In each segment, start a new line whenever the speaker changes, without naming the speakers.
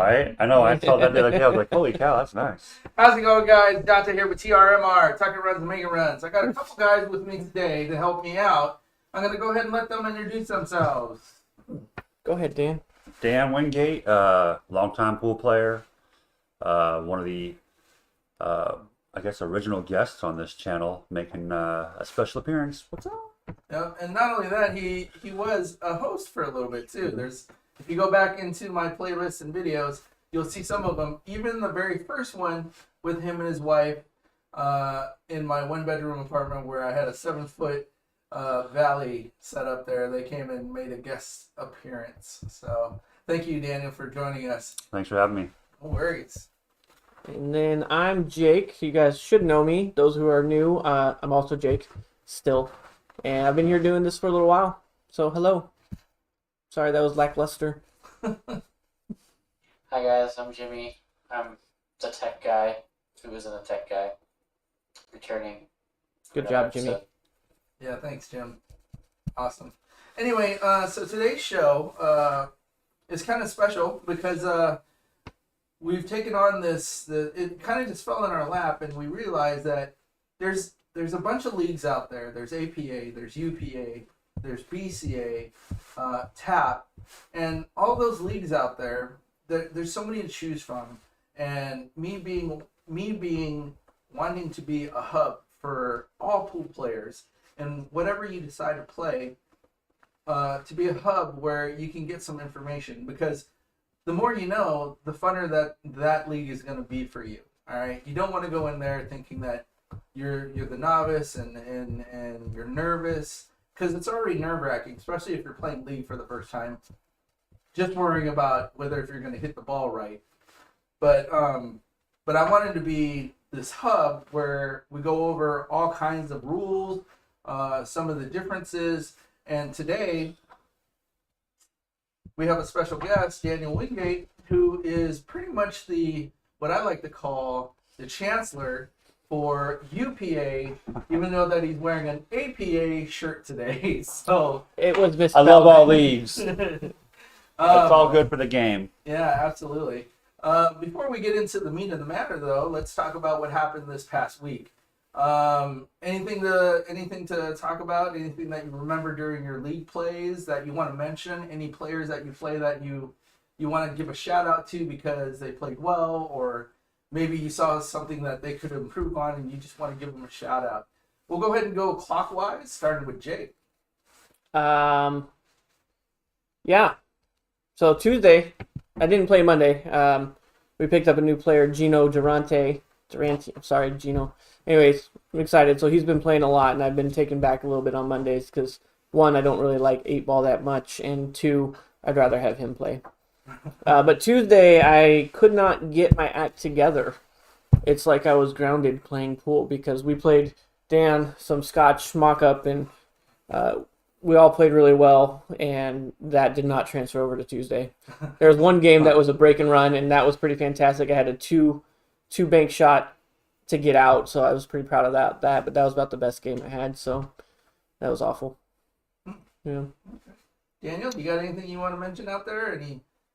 right? I know. I saw that the other day. I was like, holy cow, that's nice.
How's it going, guys? Dante here with TRMR, Tucker Runs and Mega Runs. I got a couple guys with me today to help me out. I'm going to go ahead and let them introduce themselves.
Go ahead, Dan.
Dan Wingate, longtime pool player, one of the, I guess, original guests on this channel, making a special appearance. What's up?
And not only that, he was a host for a little bit, too. If you go back into my playlists and videos, you'll see some of them. Even the very first one with him and his wife in my one-bedroom apartment where I had a 7-foot valley set up there. They came and made a guest appearance. So thank you, Daniel, for joining us.
Thanks for having me.
No worries.
And then I'm Jake. You guys should know me. Those who are new, I'm also Jake still. And I've been here doing this for a little while. So hello. Sorry, that was lackluster.
Hi guys, I'm Jimmy. I'm the tech guy who isn't a tech guy. Returning.
Good job, Jimmy.
Yeah, thanks, Jim. Awesome. Anyway, so today's show is kind of special because we've taken on this. It kind of just fell in our lap, and we realized that there's a bunch of leagues out there. There's APA, there's UPA, there's BCA, TAP, and all those leagues out there. There's so many to choose from, and me being wanting to be a hub for all pool players, and whatever you decide to play, to be a hub where you can get some information, because the more you know, the funner that league is going to be for you. All right, you don't want to go in there thinking that you're the novice and you're nervous, because it's already nerve-wracking, especially if you're playing league for the first time. Just worrying about whether if you're going to hit the ball right. But I wanted to be this hub where we go over all kinds of rules, some of the differences, and today we have a special guest, Daniel Wingate, who is pretty much what I like to call the chancellor for UPA, even though that he's wearing an APA shirt today. So
It was
I
misspelled.
love all leaves. It's all good for the game.
Yeah, absolutely. Before we get into the meat of the matter, though, let's talk about what happened this past week. Anything to talk about? Anything that you remember during your league plays that you want to mention? Any players that you play that you want to give a shout out to because they played well, or maybe you saw something that they could improve on and you just want to give them a shout out? We'll go ahead and go clockwise, starting with Jake.
Yeah. So Tuesday, I didn't play Monday. We picked up a new player, Gino Durante. I'm sorry, Gino. Anyways, I'm excited. So he's been playing a lot, and I've been taken back a little bit on Mondays because, one, I don't really like 8-ball that much, and two, I'd rather have him play. But Tuesday, I could not get my act together. It's like I was grounded playing pool because we played some Scotch mock-up, and we all played really well, and that did not transfer over to Tuesday. There was one game that was a break and run, and that was pretty fantastic. I had a two bank shot to get out, so I was pretty proud of that. But that was about the best game I had, so that was awful. Yeah.
Daniel, you got anything you want to mention out there?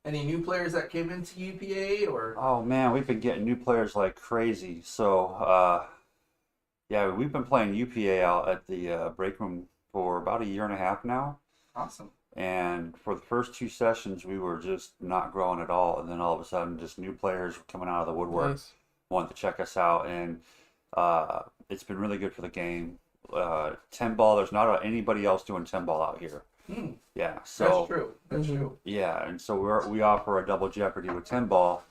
Any new players that came into UPA or?
Oh man, we've been getting new players like crazy. So yeah, we've been playing UPA out at the break room for about a year and a half now.
Awesome.
And for the first 2 sessions, we were just not growing at all. And then all of a sudden, just new players were coming out of the woodwork,
Nice.
wanting to check us out. And it's been really good for the game. 10-ball, there's not anybody else doing 10-ball out here. Yeah, so
That's true. That's true.
yeah, and so we offer a double jeopardy with 10-ball,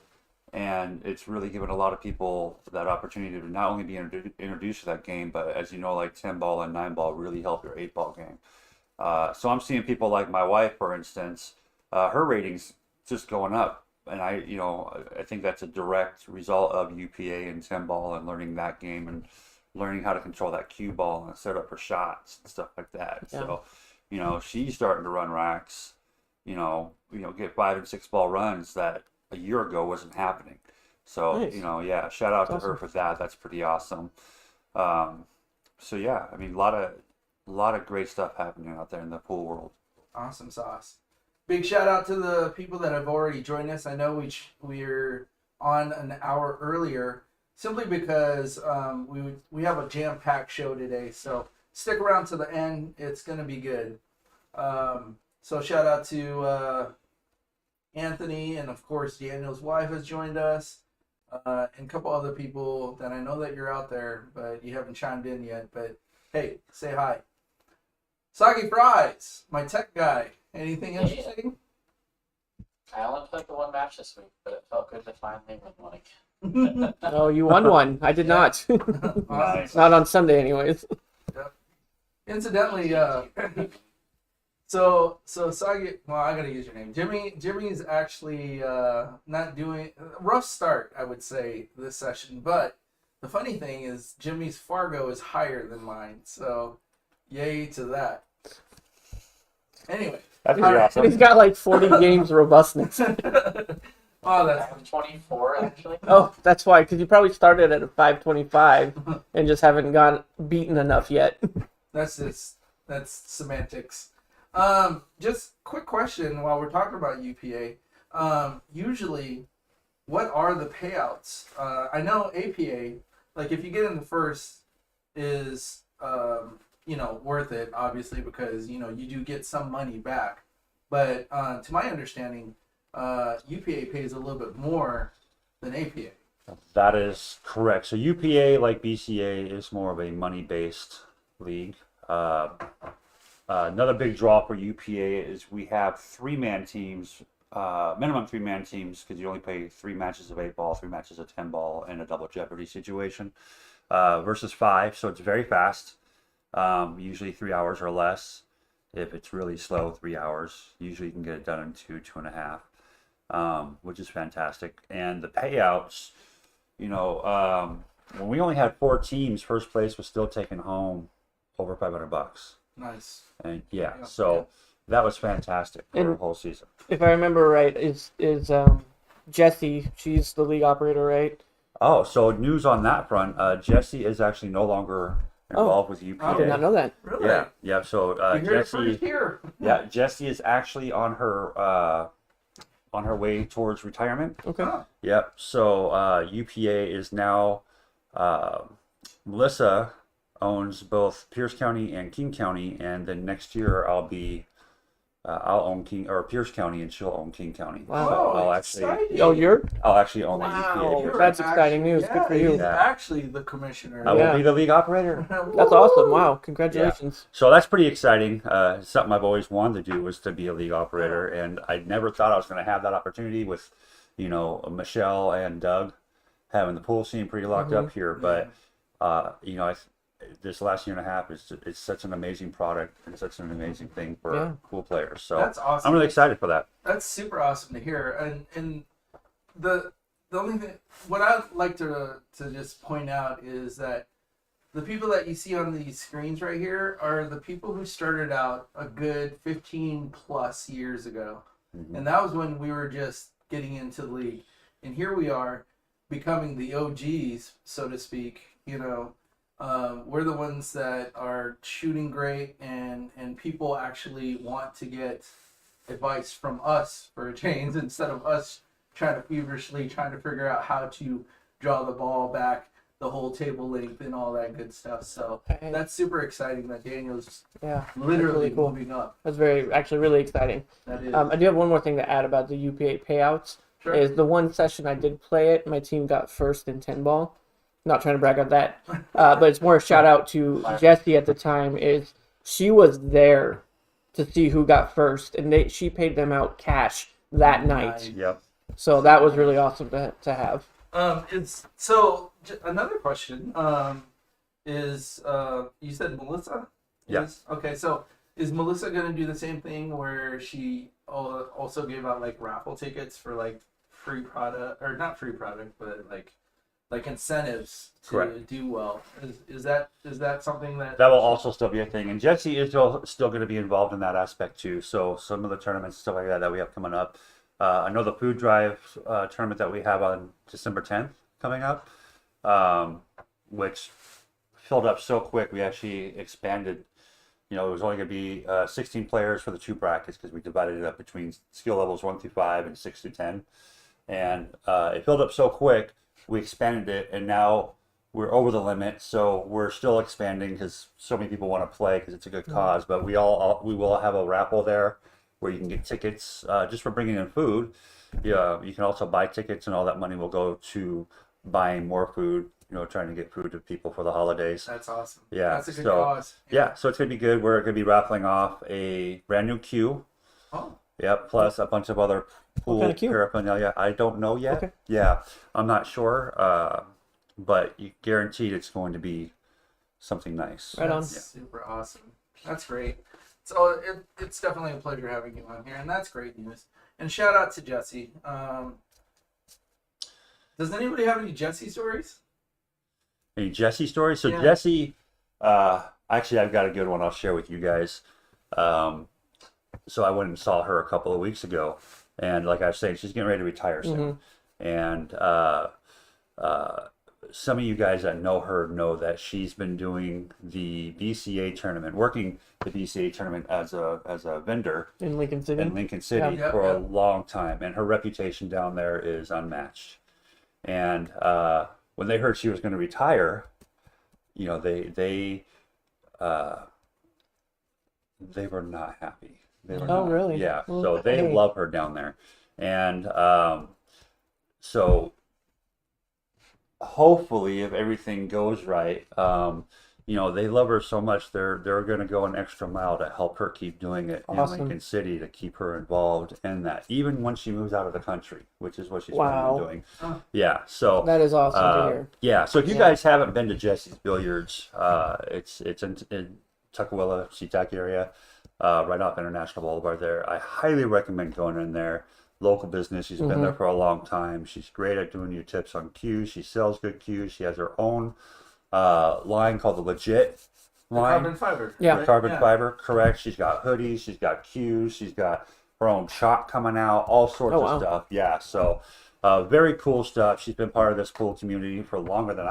and it's really given a lot of people that opportunity to not only be introduced to that game, but as you know, like 10-ball and 9-ball really help your 8-ball game. So I'm seeing people like my wife, for instance, her ratings just going up, and I think that's a direct result of UPA and 10-ball and learning that game and learning how to control that cue ball and set up her shots and stuff like that.
Yeah.
So, she's starting to run racks, get 5 and 6-ball runs that a year ago wasn't happening. So,
Nice.
Yeah, shout out
That's
to her
awesome.
for that. That's pretty awesome. So yeah, I mean, a lot of great stuff happening out there in the pool world.
Awesome sauce. big shout out to the people that have already joined us. I know we're on an hour earlier simply because we have a jam-packed show today. So stick around to the end. It's going to be good. So shout out to Anthony, and of course Daniel's wife has joined us, and a couple other people that I know that you're out there, but you haven't chimed in yet. But hey, say hi. Soggy Fries, my tech guy. Anything interesting?
I only played the one match this week, but it felt good to finally win one again.
Oh, you won one. I did not.
Nice.
Not on Sunday, anyways.
Incidentally, so Soggy. Well, I gotta use your name. Jimmy's actually not doing rough start, I would say, this session. But the funny thing is, Jimmy's Fargo is higher than mine. So, yay to that. Anyway.
That'd be awesome.
He's got like 40 games robustness.
Oh,
I
that's
have 24 actually.
Oh, that's why, because you probably started at a 525 and just haven't got beaten enough yet.
that's semantics. Just quick question while we're talking about UPA. Usually, what are the payouts? I know APA, like if you get in the first, is worth it, obviously, because you do get some money back. But to my understanding, UPA pays a little bit more than APA.
That is correct. So UPA, like BCA, is more of a money-based league. Another big draw for UPA is we have three-man teams, minimum three-man teams, because you only play 3 matches of 8-ball, 3 matches of 10-ball in a double jeopardy situation, versus 5. So it's very fast. Usually 3 hours or less. If it's really slow, 3 hours. Usually you can get it done in 2.5, which is fantastic. And the payouts, when we only had 4 teams, first place was still taking home over $500.
Nice.
And
Yeah.
so that was fantastic for the
And-
whole season.
If I remember right, is Jessie, she's the league operator, right?
Oh, so news on that front. Jesse is actually no longer involved with UPA.
I did not know that.
Really?
Yeah. So
You heard it
Jesse,
first here.
yeah, Jesse is actually on her way towards retirement.
Okay.
Huh.
Yep. So UPA is now Melissa owns both Pierce County and King County, and then next year I'll own Pierce County, and she'll own King County.
Wow.
So
Oh,
exciting.
Oh,
I'll actually own the
Wow.
UPA.
That's exciting news. Good for you.
He's
Yeah.
actually the commissioner.
I will
Yeah.
be the league operator.
That's awesome. Wow. Congratulations.
So that's pretty exciting. Something I've always wanted to do was to be a league operator, and I never thought I was going to have that opportunity with, Michelle and Doug having the pool scene pretty locked up here. But this last year and a half it's such an amazing product and such an amazing thing for
Yeah.
pool players. So
That's awesome.
I'm really excited for that.
That's super awesome to hear. And the only thing, what I'd like to just point out is that the people that you see on these screens right here are the people who started out a good 15 plus years ago.
Mhm.
And that was when we were just getting into the league. And here we are becoming the OGs, so to speak. We're the ones that are shooting great, and people actually want to get advice from us for a change instead of us trying to figure out how to draw the ball back the whole table length and all that good stuff. So
Hey,
that's super exciting that Daniel's
yeah.
literally
really cool.
moving up.
That's actually really exciting.
That is.
I do have one more thing to add about the UPA payouts.
Sure.
Is the one session I did play it, my team got first in 10 ball. Not trying to brag on that, but it's more a shout out to Jessie at the time. Is she was there to see who got first, and she paid them out cash that night.
Nice.
Yep.
So that was really awesome to have.
Another question. Is you said Melissa?
Yeah.
Okay, so is Melissa gonna do the same thing where she also gave out like raffle tickets for like free product, or not free product, but like incentives to
Correct.
do well? Is that something that
That will also still be a thing, and Jesse is still going to be involved in that aspect too. So some of the tournaments, stuff like that we have coming up. I know the food drive tournament that we have on December 10th coming up, which filled up so quick. We actually expanded it was only going to be 16 players for the 2 brackets because we divided it up between skill levels 1 through 5 and 6 through 10. And it filled up so quick, we expanded it, and now we're over the limit. So we're still expanding because so many people want to play because it's a good cause. But we will have a raffle there where you can get tickets just for bringing in food. Yeah, you can also buy tickets, and all that money will go to buying more food. Trying to get food to people for the holidays.
That's awesome.
Yeah,
That's a good
so
cause.
yeah, so it's gonna be good. We're gonna be raffling off a brand new queue.
Oh,
Yep, plus a bunch of other pool
kind of queue?
paraphernalia. I don't know yet.
Okay.
Yeah, I'm not sure. But you guaranteed it's going to be something nice.
Right on.
that's super awesome. That's great. So it's definitely a pleasure having you on here, and that's great news. And shout out to Jesse. Does anybody have any Jesse stories?
Any Jesse stories? So
Yeah.
Jesse, actually, I've got a good one I'll share with you guys. So I went and saw her a couple of weeks ago, and like I was saying, she's getting ready to retire soon. And some of you guys that know her know that she's been doing the BCA tournament, working the BCA tournament as a vendor
In Lincoln City.
in Lincoln City
Yeah.
for
Yeah.
a long time, and her reputation down there is unmatched. And when they heard she was going to retire, they were not happy. They were
Oh,
not.
really?
Yeah.
Well,
So they
hey.
love her down there, and so hopefully, if everything goes right, they love her so much they're going to go an extra mile to help her keep doing it
Awesome.
in Lincoln City, to keep her involved in that, even when she moves out of the country, which is what she's
Wow.
planning on doing.
Oh.
Yeah. So
That is awesome to hear.
yeah. So if you
Yeah.
guys haven't been to Jesse's Billiards, it's in Tukwila, SeaTac area, right off International Boulevard there. I highly recommend going in there. Local business. She's been there for a long time. She's great at doing your tips on cues. She sells good cues. She has her own line called the Legit line.
Carbon fiber.
Yeah.
right?
Carbon fiber, correct. She's got hoodies. She's got cues. She's got her own shop coming out. All sorts
Oh,
of
wow.
stuff. Yeah. So very cool stuff. She's been part of this pool community for longer than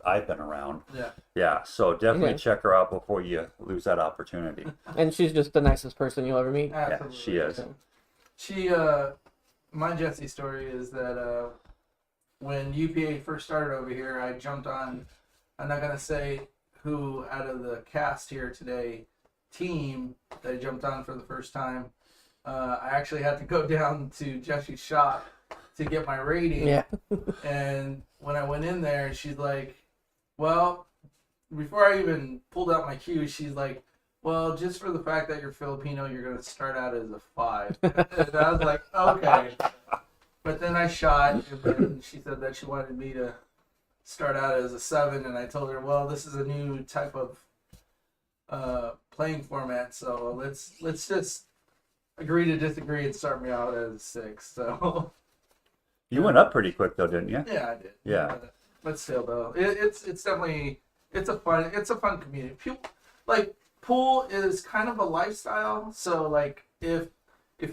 I've been around.
Yeah.
Yeah. So definitely
Okay.
check her out before you lose that opportunity.
And she's just the nicest person you'll ever meet.
Yeah,
Absolutely.
she is.
She, my Jesse story is that when UPA first started over here, I jumped on, I'm not going to say who out of the cast here today, team that I jumped on for the first time. I actually had to go down to Jesse's shop to get my rating.
Yeah.
And when I went in there, she's like, well, before I even pulled out my cue, she's like, well, just for the fact that you're Filipino, you're going to start out as a 5. And I was like, okay. But then I shot, and then she said that she wanted me to start out as a 7, and I told her, well, this is a new type of playing format, so let's just agree to disagree and start me out as a 6. So
You went up pretty quick though, didn't you?
yeah, I did.
Yeah.
But still, though, it's definitely it's a fun community. People like pool is kind of a lifestyle. So like if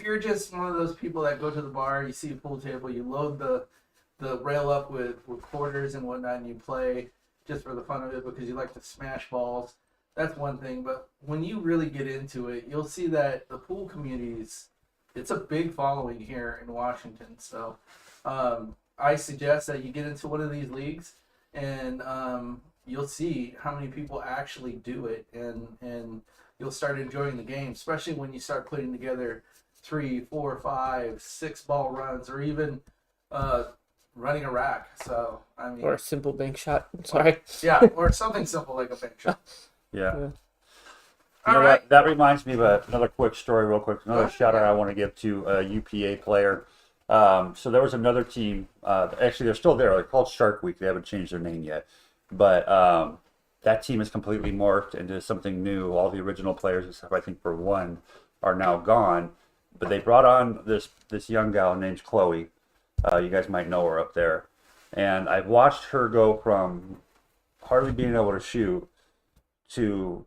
you're just one of those people that go to the bar, you see a pool table, you load the rail up with quarters and whatnot, and you play just for the fun of it because you like to smash balls. That's one thing. But when you really get into it, you'll see that the pool communities, it's a big following here in Washington. So I suggest that you get into one of these leagues, and you'll see how many people actually do it, and you'll start enjoying the game, especially when you start putting together 3, 4, 5, 6 ball runs, or even running a rack. So I mean,
Or a simple bank shot. Sorry.
yeah, or something simple like a bank shot.
Yeah.
Yeah.
All right.
That reminds me of another quick story, real quick. Another
Go ahead.
shout out I want to give to a UPA player. So there was another team. Actually, they're still there. They're called Shark Week. They haven't changed their name yet, but that team is completely morphed into something new. All the original players, except I think for one, are now gone. But they brought on this young gal named Chloe. You guys might know her up there, and I've watched her go from hardly being able to shoot to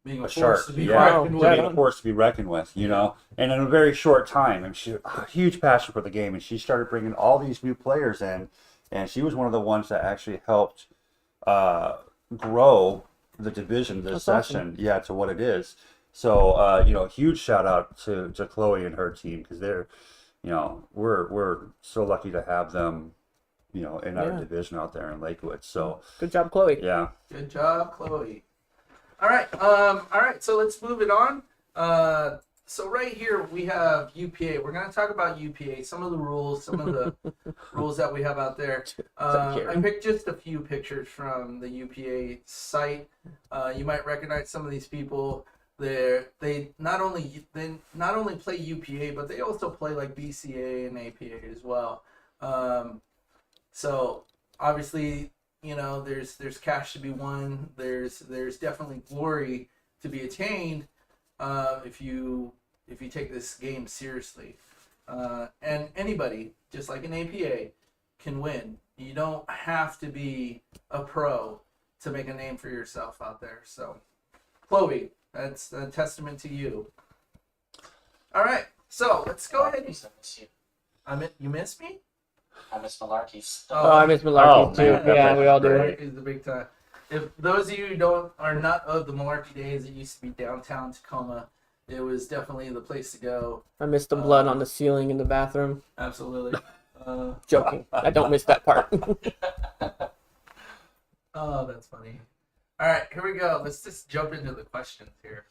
Being
a
a
shark,
force to be
yeah,
reckoned
Wow.
with.
being a force to be reckoned with, and in a very short time. And she had a huge passion for the game, and she started bringing all these new players in, and she was one of the ones that actually helped grow the division this
That's awesome.
session, yeah, to what it is. So, huge shout out to Chloe and her team because they're, we're so lucky to have them, in our
Yeah.
division out there in Lakewood. So,
Good job, Chloe.
yeah.
Good job, Chloe. All right. So let's move it on. So right here we have UPA. We're going to talk about UPA, some of the rules, some of the rules that we have out there. I picked just a few pictures from the UPA site. You might recognize some of these people. They not only play UPA, but they also play like BCA and APA as well. So obviously, there's cash to be won. There's definitely glory to be attained if you take this game seriously. And anybody, just like an APA, can win. You don't have to be a pro to make a name for yourself out there. So, Chloe, that's a testament to you. All right, so let's go ahead.
I miss you.
You miss me?
I miss Malarkeys.
Oh, I miss Malarkey
Oh,
too.
man,
Yeah, we all do.
Malarkey is the big time. If those of you who are not of the Malarkey days, it used to be downtown Tacoma. It was definitely the place to go.
I miss the blood on the ceiling in the bathroom.
Absolutely.
Joking. I don't miss that part.
Oh, that's funny. All right, here we go. Let's just jump into the questions here.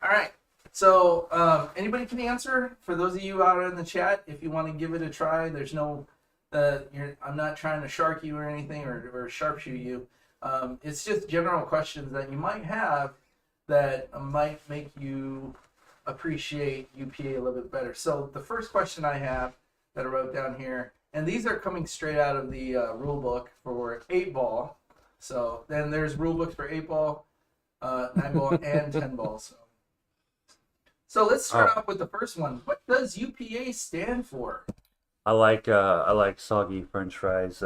All right. So, anybody can answer. For those of you out in the chat, if you want to give it a try, there's no. I'm not trying to shark you or anything or sharpshoot you. It's just general questions that you might have that might make you appreciate UPA a little bit better. So the first question I have that I wrote down here, and these are coming straight out of the rule book for 8-ball. So then there's rule books for 8-ball, 9-ball, and 10-ball. So let's start off with the first one. What does UPA stand for?
I like soggy French fries.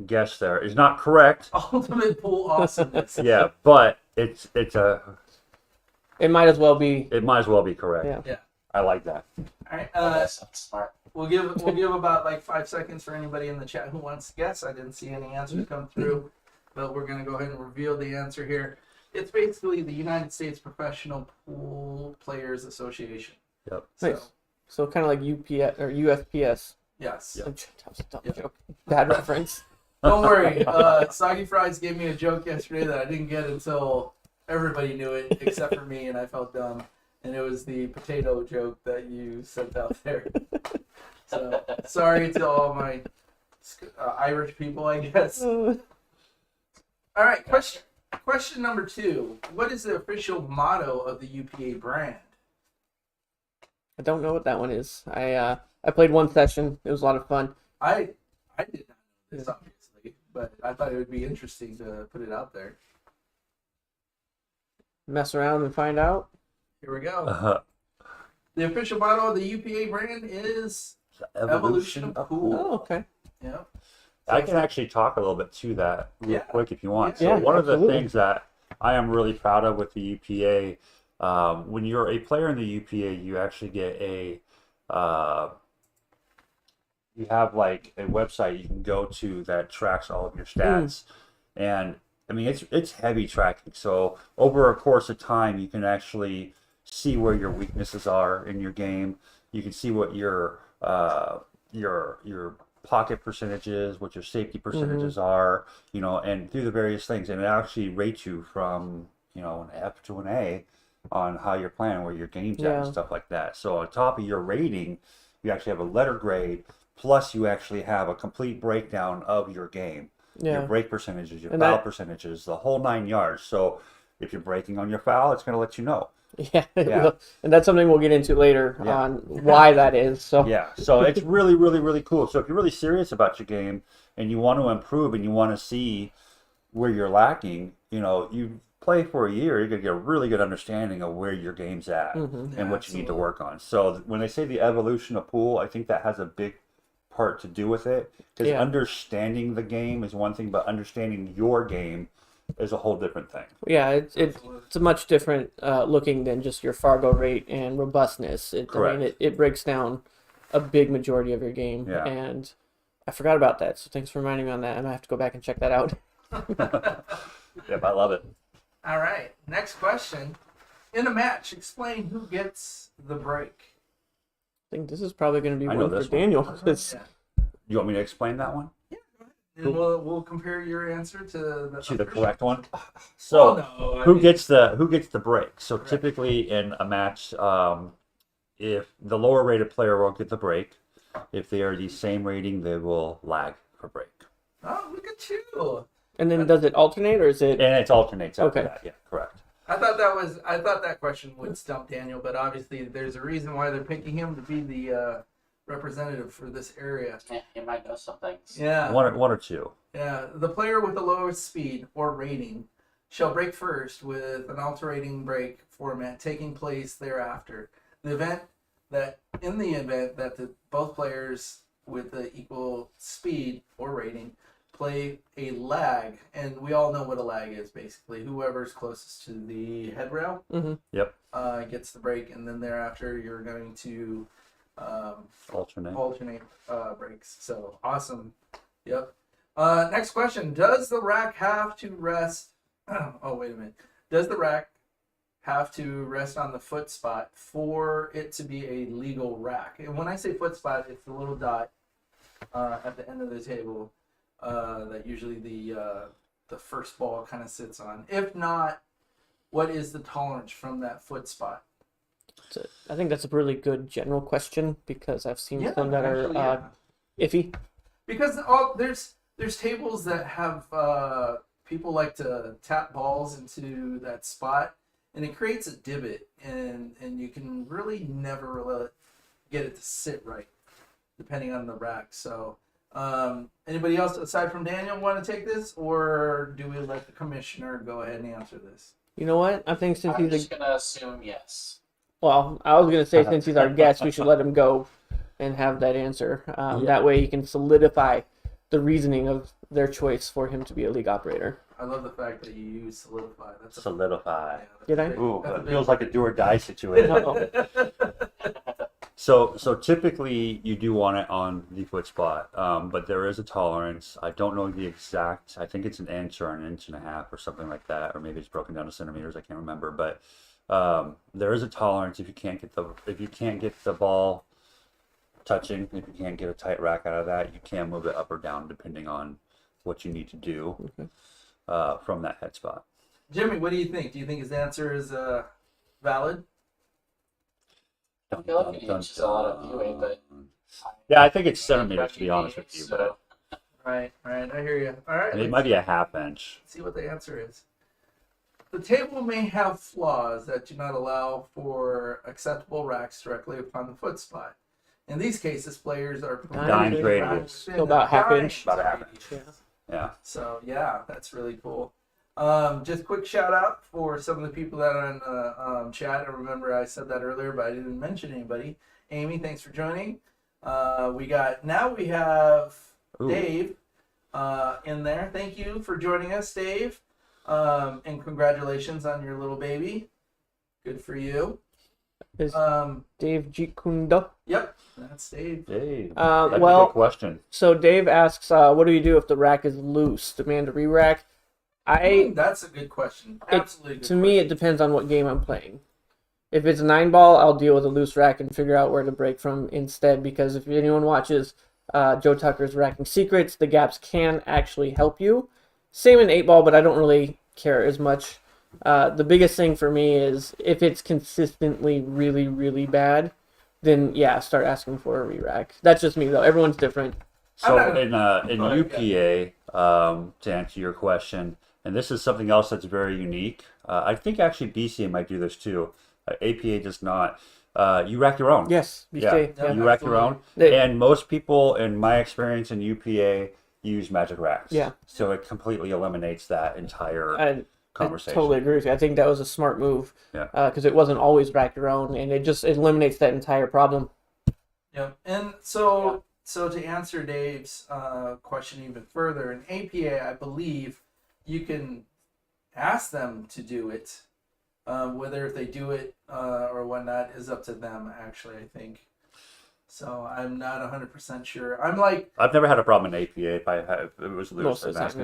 Guess there is not correct.
Ultimate Pool Awesomeness.
Yeah, but it's
It might as well be.
it might as well be correct.
Yeah.
Yeah.
I like that.
All right.
Yes, I'm smart.
We'll give about like 5 seconds for anybody in the chat who wants to guess. I didn't see any answers come through, but we're gonna go ahead and reveal the answer here. It's basically the United States Professional Pool Players Association.
Yep.
So,
Nice. So kind of like UPS or USPS.
yes.
Yep.
That was a dumb
Yep.
joke. Bad reference.
Don't worry. Soggy Fries gave me a joke yesterday that I didn't get until everybody knew it except for me, and I felt dumb. And it was the potato joke that you sent out there. So sorry to all my Irish people, I guess. All right, question number 2. What is the official motto of the UPA brand?
I don't know what that one is. I played one session. It was a lot of fun.
I did not know this, obviously, but I thought it would be interesting to put it out there.
Mess around and find out.
Here we go. The official motto of the UPA brand is Evolution of Cool.
Oh, okay.
Yeah.
I can actually talk a little bit to that real quick if you want.
Yeah,
So one of the
absolutely.
things that I am really proud of with the UPA, when you're a player in the UPA, you actually get you have like a website you can go to that tracks all of your stats. And I mean, it's heavy tracking. So over a course of time, you can actually see where your weaknesses are in your game. You can see what your pocket percentages, what your safety percentages are, and through the various things. And it actually rates you from, an F to an A on how you're playing, where your game's at and stuff like that. So on top of your rating, you actually have a letter grade, plus you actually have a complete breakdown of your game. Your break percentages, your foul percentages, the whole 9 yards. So if you're breaking on your foul, it's going to let you know.
Yeah. And that's something we'll get into later on why that is. So
yeah, so it's really, really, really cool. So if you're really serious about your game and you want to improve and you want to see where you're lacking, you play for a year, you're going to get a really good understanding of where your game's at and what you need to work on. So when they say the evolution of pool, I think that has a big part to do with it, because understanding the game is one thing, but understanding your game is a whole different thing.
Yeah, it's a much different looking than just your Fargo rate and robustness.
Correct.
I mean, it breaks down a big majority of your game, and I forgot about that. So thanks for reminding me on that. I might have to go back and check that out.
Yep, I love it.
All right. Next question. In a match, explain who gets the break.
I think this is probably going to be
I know
one for
this one.
Daniel. 'Cause-
Yeah.
You want me to explain that one?
Yeah, go ahead. And we'll compare your answer to
The correct one.
Well,
So
no, I
who
mean,
gets the break? So
Correct.
typically in a match, if the lower rated player won't get the break, if they are the same rating, they will lag for break.
Oh, look at you.
And then does it alternate or is it?
And it alternates after
Okay.
that. Yeah, correct.
I thought that question would stump Daniel, but obviously there's a reason why they're picking him to be the representative for this area.
Yeah, you might know some things.
Yeah.
One or two.
Yeah. The player with the lowest speed or rating shall break first with an alternating break format taking place thereafter. In the event that both players with the equal speed or rating play a lag, and we all know what a lag is basically. Whoever's closest to the head rail
Mhm.
Yep.
gets the break, and then thereafter you're going to
Alternate.
breaks. So awesome. Yep. Next question. Does the rack have to rest? Oh, wait a minute. Does the rack have to rest on the foot spot for it to be a legal rack? And when I say foot spot, it's the little dot at the end of the table that usually the first ball kind of sits on. If not, what is the tolerance from that foot spot?
I think that's a really good general question because I've seen
Yeah,
some that
actually,
are iffy.
Because there's tables that have people like to tap balls into that spot, and it creates a divot, and you can really never really get it to sit right, depending on the rack. So, anybody else aside from Daniel want to take this, or do we let the commissioner go ahead and answer this?
You know what? I think since
I'm
he's
just gonna assume yes.
well, I was gonna say since he's our guest, we should let him go and have that answer.
Yeah.
That way, he can solidify the reasoning of their choice for him to be a league operator.
I love the fact that you use solidify. That's
Solidify.
that's
Did
a
I?
big-
Ooh,
that's a
it
big-
feels like a do or die situation. So typically you do want it on the foot spot, but there is a tolerance. I don't know the exact. I think it's an inch or an inch and a half or something like that, or maybe it's broken down to centimeters. I can't remember, but there is a tolerance if you can't get the ball touching. If you can't get a tight rack out of that, you can move it up or down depending on what you need to do from that head spot.
Jimmy, what do you think? Do you think his answer is valid?
I feel like an inch is a lot of leeway, but
Yeah, I think it's centimeters to be honest with you,
so
Right, I hear you. All right,
but it might be a half inch.
let's see what the answer is. The table may have flaws that do not allow for acceptable racks directly upon the foot spot. In these cases, players are
Dimes
permitted
radius.
racks
So
within
about
the
half
dimes
inch.
About a half
radius.
inch.
Yeah.
So yeah, that's really cool. Just quick shout out for some of the people that are in the chat. I remember I said that earlier, but I didn't mention anybody. Amy, thanks for joining. We have
Ooh.
Dave in there. Thank you for joining us, Dave. And congratulations on your little baby. Good for you.
Is
Um,
Dave Gikundo?
yep, that's Dave.
Hey, that's a
Well,
good question.
so Dave asks, what do you do if the rack is loose? Demand a re-rack?
That's a good question. Absolutely. Good
To me, it depends on what game I'm playing. If it's a 9-ball, I'll deal with a loose rack and figure out where to break from instead. Because if anyone watches Joe Tucker's Racking Secrets, the gaps can actually help you. Same in 8-ball, but I don't really care as much. The biggest thing for me is if it's consistently really, really bad, then yeah, start asking for a re-rack. That's just me though. Everyone's different.
So
I'm not
in
Go ahead,
UPA, to answer your question, and this is something else that's very unique. I think actually BCA might do this too. APA does not. You rack your own.
Yes,
Yeah,
BK.
Yeah.
you rack your own.
They-
And most people, in my experience in UPA, use magic racks.
Yeah.
So it completely eliminates that entire
I
conversation.
totally agree with you. I think that was a smart move.
Yeah.
Because it wasn't always rack your own, and it just eliminates that entire problem.
Yep. And so to answer Dave's question even further, in APA, I believe you can ask them to do it. Whether if they do it or whatnot is up to them, actually, I think. So I'm not 100% sure. I'm like,
I've never had a problem in APA. If it was Lewis,
Most of
I'm
the time,
asking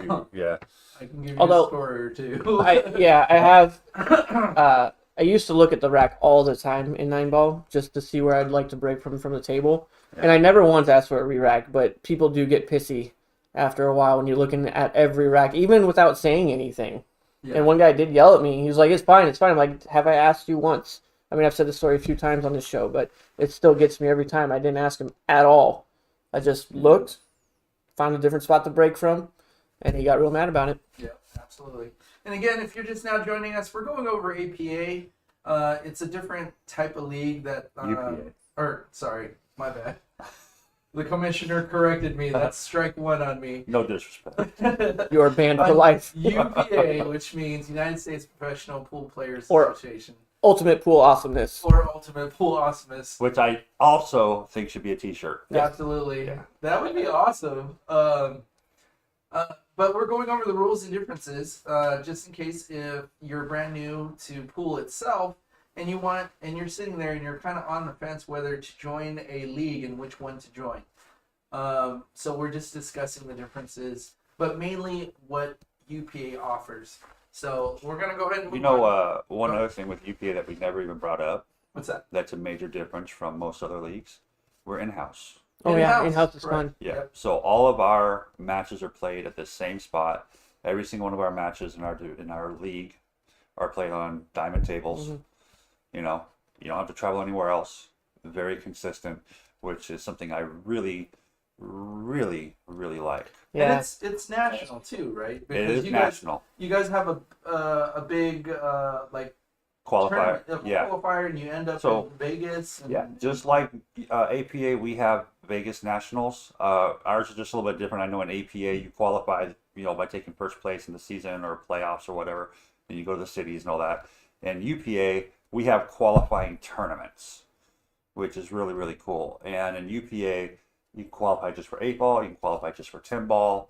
no.
them to. Yeah.
I can give you
Although-
a story or two.
I have. I used to look at the rack all the time in 9-ball just to see where I'd like to break from the table, and I never once asked for a re-rack. But people do get pissy after a while when you're looking at every rack, even without saying anything.
Yeah.
And one guy did yell at me. He was like, "It's fine, it's fine." I'm like, "Have I asked you once?" I mean, I've said this story a few times on this show, but it still gets me every time. I didn't ask him at all. I just looked, found a different spot to break from, and he got real mad about it.
Yeah, absolutely. And again, if you're just now joining us, we're going over APA. It's a different type of league that.
UPA.
Or sorry, my bad. The commissioner corrected me. That's strike one on me.
No disrespect.
You are banned for life.
UPA, which means United States Professional Pool Players
Or-
Association,
Ultimate pool awesomeness.
or Ultimate Pool Awesomeness.
Which I also think should be a T-shirt.
Absolutely,
Yeah.
that would be awesome. But we're going over the rules and differences, just in case if you're brand new to pool itself, and you're sitting there and you're kind of on the fence whether to join a league and which one to join. So we're just discussing the differences, but mainly what UPA offers. So we're gonna go ahead and move on.
One other thing with UPA that we never even brought up.
What's that?
That's a major difference from most other leagues. We're in-house.
Oh yeah,
In-house,
in-house is
correct.
fun.
Yeah.
Yep.
So all of our matches are played at the same spot. Every single one of our matches in our league are played on diamond tables.
Mhm.
You know, you don't have to travel anywhere else. Very consistent, which is something I really, really, really like.
Yeah,
And it's national too, right?
It is
you
national
you guys have a big like
qualifier.
tournament, a
Yeah.
qualifier, and you end up
So-
in Vegas. And,
Yeah, just like APA, we have Vegas Nationals. Ours is just a little bit different. I know in APA you qualify, by taking first place in the season or playoffs or whatever, and you go to the cities and all that. And UPA, we have qualifying tournaments, which is really, really cool. And in UPA, you can qualify just for 8-ball, you can qualify just for 10-ball,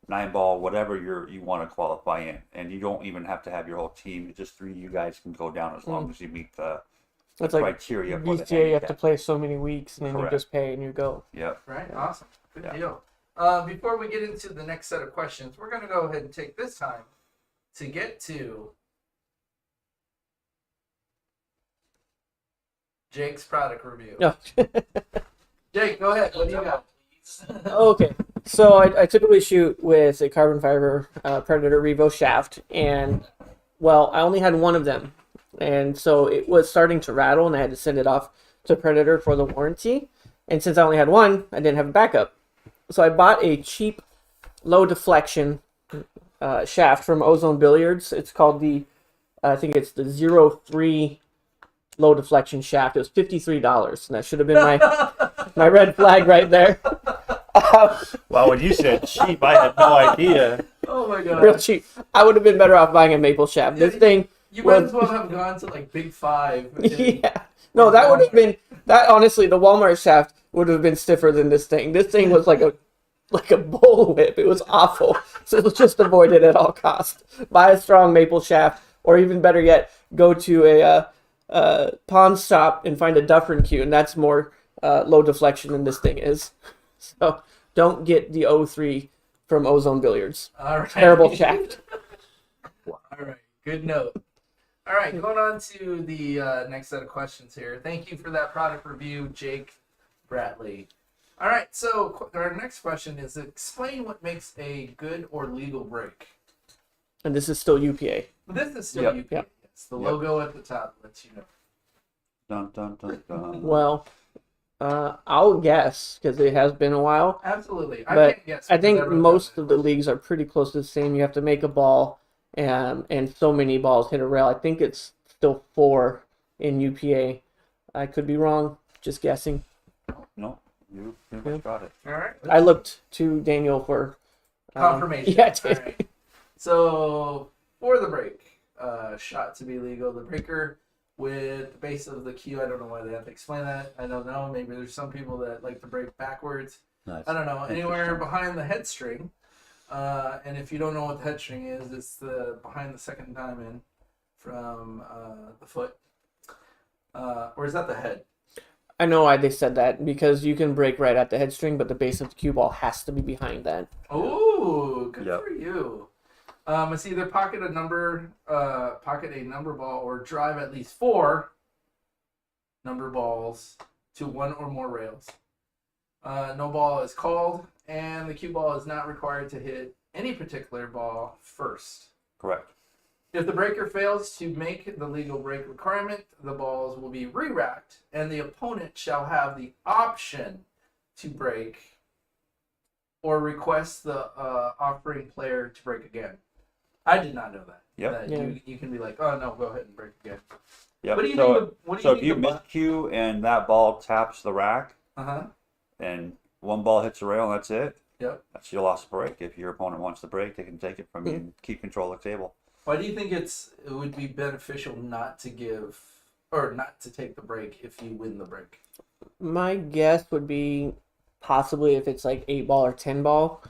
9-ball, whatever you want to qualify in. And you don't even have to have your whole team. Just 3 of you guys can go down as long as you meet the
it's like
criteria for the
VCA. You have to
handicap.
play so many weeks, and then
Correct.
you just pay and you go.
Yep.
right,
Yeah.
awesome, good
Yeah.
deal. Before we get into the next set of questions, we're gonna go ahead and take this time to get to Jake's product review.
No.
Jake, go ahead. What do you got?
Okay, so I typically shoot with a carbon fiber Predator Revo shaft, and well, I only had one of them, and so it was starting to rattle, and I had to send it off to Predator for the warranty. And since I only had one, I didn't have a backup, so I bought a cheap, low deflection shaft from Ozone Billiards. It's called I think it's the 03 low deflection shaft. It was $53, and that should have been my red flag right there.
Wow, when you said cheap, I had no idea.
Oh my god.
Real cheap. I would have been better off buying a maple shaft. This thing,
You might as well have gone to like Big Five.
yeah. No, that would have been that. Honestly, the Walmart shaft would have been stiffer than this thing. This thing was like a bullwhip. It was awful. So let's just avoid it at all costs. Buy a strong maple shaft, or even better yet, go to a pawn shop and find a Dufferin cue, and that's more low deflection than this thing is. So don't get the 03 from Ozone Billiards.
All right.
Terrible shaft.
All right. Good note. All right. Going on to the next set of questions here. Thank you for that product review, Jake Bradley. All right. So our next question is: explain what makes a good or legal break.
And this is still UPA.
This is still
Yep.
UPS.
Yep.
The
Yep.
logo at the top lets you know.
Dun, dun, dun, dun.
Well, I'll guess because it has been a while.
Absolutely.
But
can't guess
I think
because wrote
most
down
of the leagues are pretty close to the same. You have to make a ball, and so many balls hit a rail. I think it's still 4 in UPA. I could be wrong. Just guessing.
No, you pretty much got it.
All right.
I looked to Daniel for
Confirmation.
Yeah, I
All
did.
right. So for the break, shot to be legal. The breaker with the base of the cue. I don't know why they have to explain that. I don't know. Maybe there's some people that like to break backwards.
Nice.
I don't know. Anywhere
Interesting.
behind the head string. And if you don't know what the head string is, it's the behind the second diamond from the foot. Or is that the head?
I know why they said that, because you can break right at the head string, but the base of the cue ball has to be behind that.
Oh, good
Yep.
for you. It's either pocket a number ball or drive at least 4 number balls to 1 or more rails. No ball is called, and the cue ball is not required to hit any particular ball first.
Correct.
If the breaker fails to make the legal break requirement, the balls will be re-racked, and the opponent shall have the option to break or request the offering player to break again. I did not know that.
Yep.
That
Yeah.
you can be like, oh no, go ahead and break again.
Yep.
What do you
so
think? What do
so
you
if
think
you miscue and that ball taps the rack, and one ball hits the rail, and that's it.
Yep.
That's your lost break. If your opponent wants to break, they can take it from you and keep control of the table.
Why do you think it would be beneficial not to give or not to take the break if you win the break?
My guess would be possibly if it's like 8 ball or 10 ball,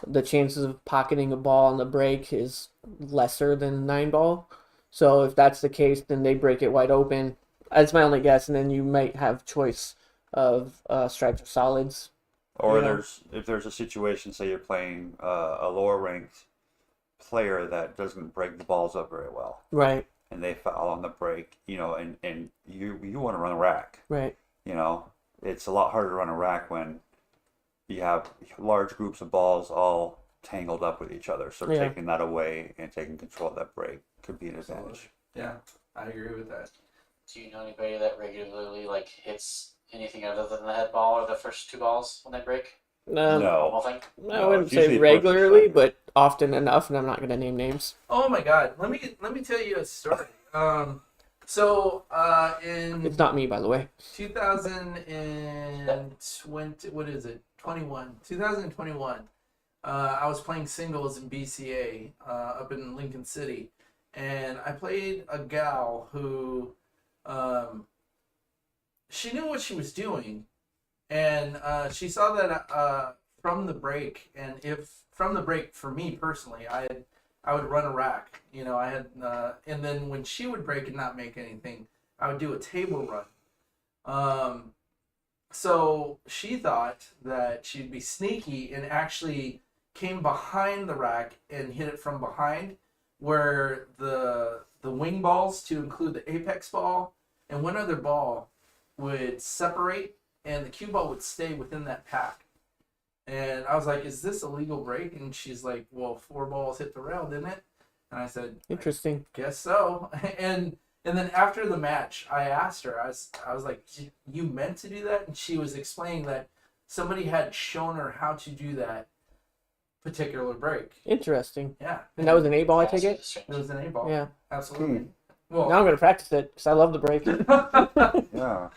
the chances of pocketing a ball on the break is lesser than 9 ball. So if that's the case, then they break it wide open. That's my only guess, and then you might have choice of stripes or solids.
Or
Yeah.
if there's a situation, say you're playing a lower ranked player that doesn't break the balls up very well,
Right,
and they foul on the break, and you want to run a rack.
right.
It's a lot harder to run a rack when you have large groups of balls all tangled up with each other. So
Yeah.
taking that away and taking control of that break could be an advantage.
Yeah, I agree with that.
Do you know anybody that regularly like hits anything other than the head ball or the first 2 balls when they break?
No.
Normal thing?
I
No,
wouldn't
it's usually
say
first or
regularly,
second.
but often enough, and I'm not going to name names.
Oh my God, let me tell you a story. In
It's not me, by the way.
2020, what is it? 2021. I was playing singles in BCA up in Lincoln City, and I played a gal who, she knew what she was doing, and she saw that from the break, and if from the break for me personally, I would run a rack. I had, and then when she would break and not make anything, I would do a table run. So she thought that she'd be sneaky and actually came behind the rack and hit it from behind, where the wing balls, to include the apex ball and one other ball, would separate, and the cue ball would stay within that pack. And I was like, is this a legal break? And she's like, well, 4 balls hit the rail, didn't it? And I said,
Interesting.
guess so. And then after the match, I asked her, I was like, you meant to do that? And she was explaining that somebody had shown her how to do that particular break.
Interesting.
Yeah.
And that was an 8 ball, I take it?
It was an 8 ball.
Yeah.
Absolutely.
Now
Well,
I'm going to practice it, because I love the break.
Yeah.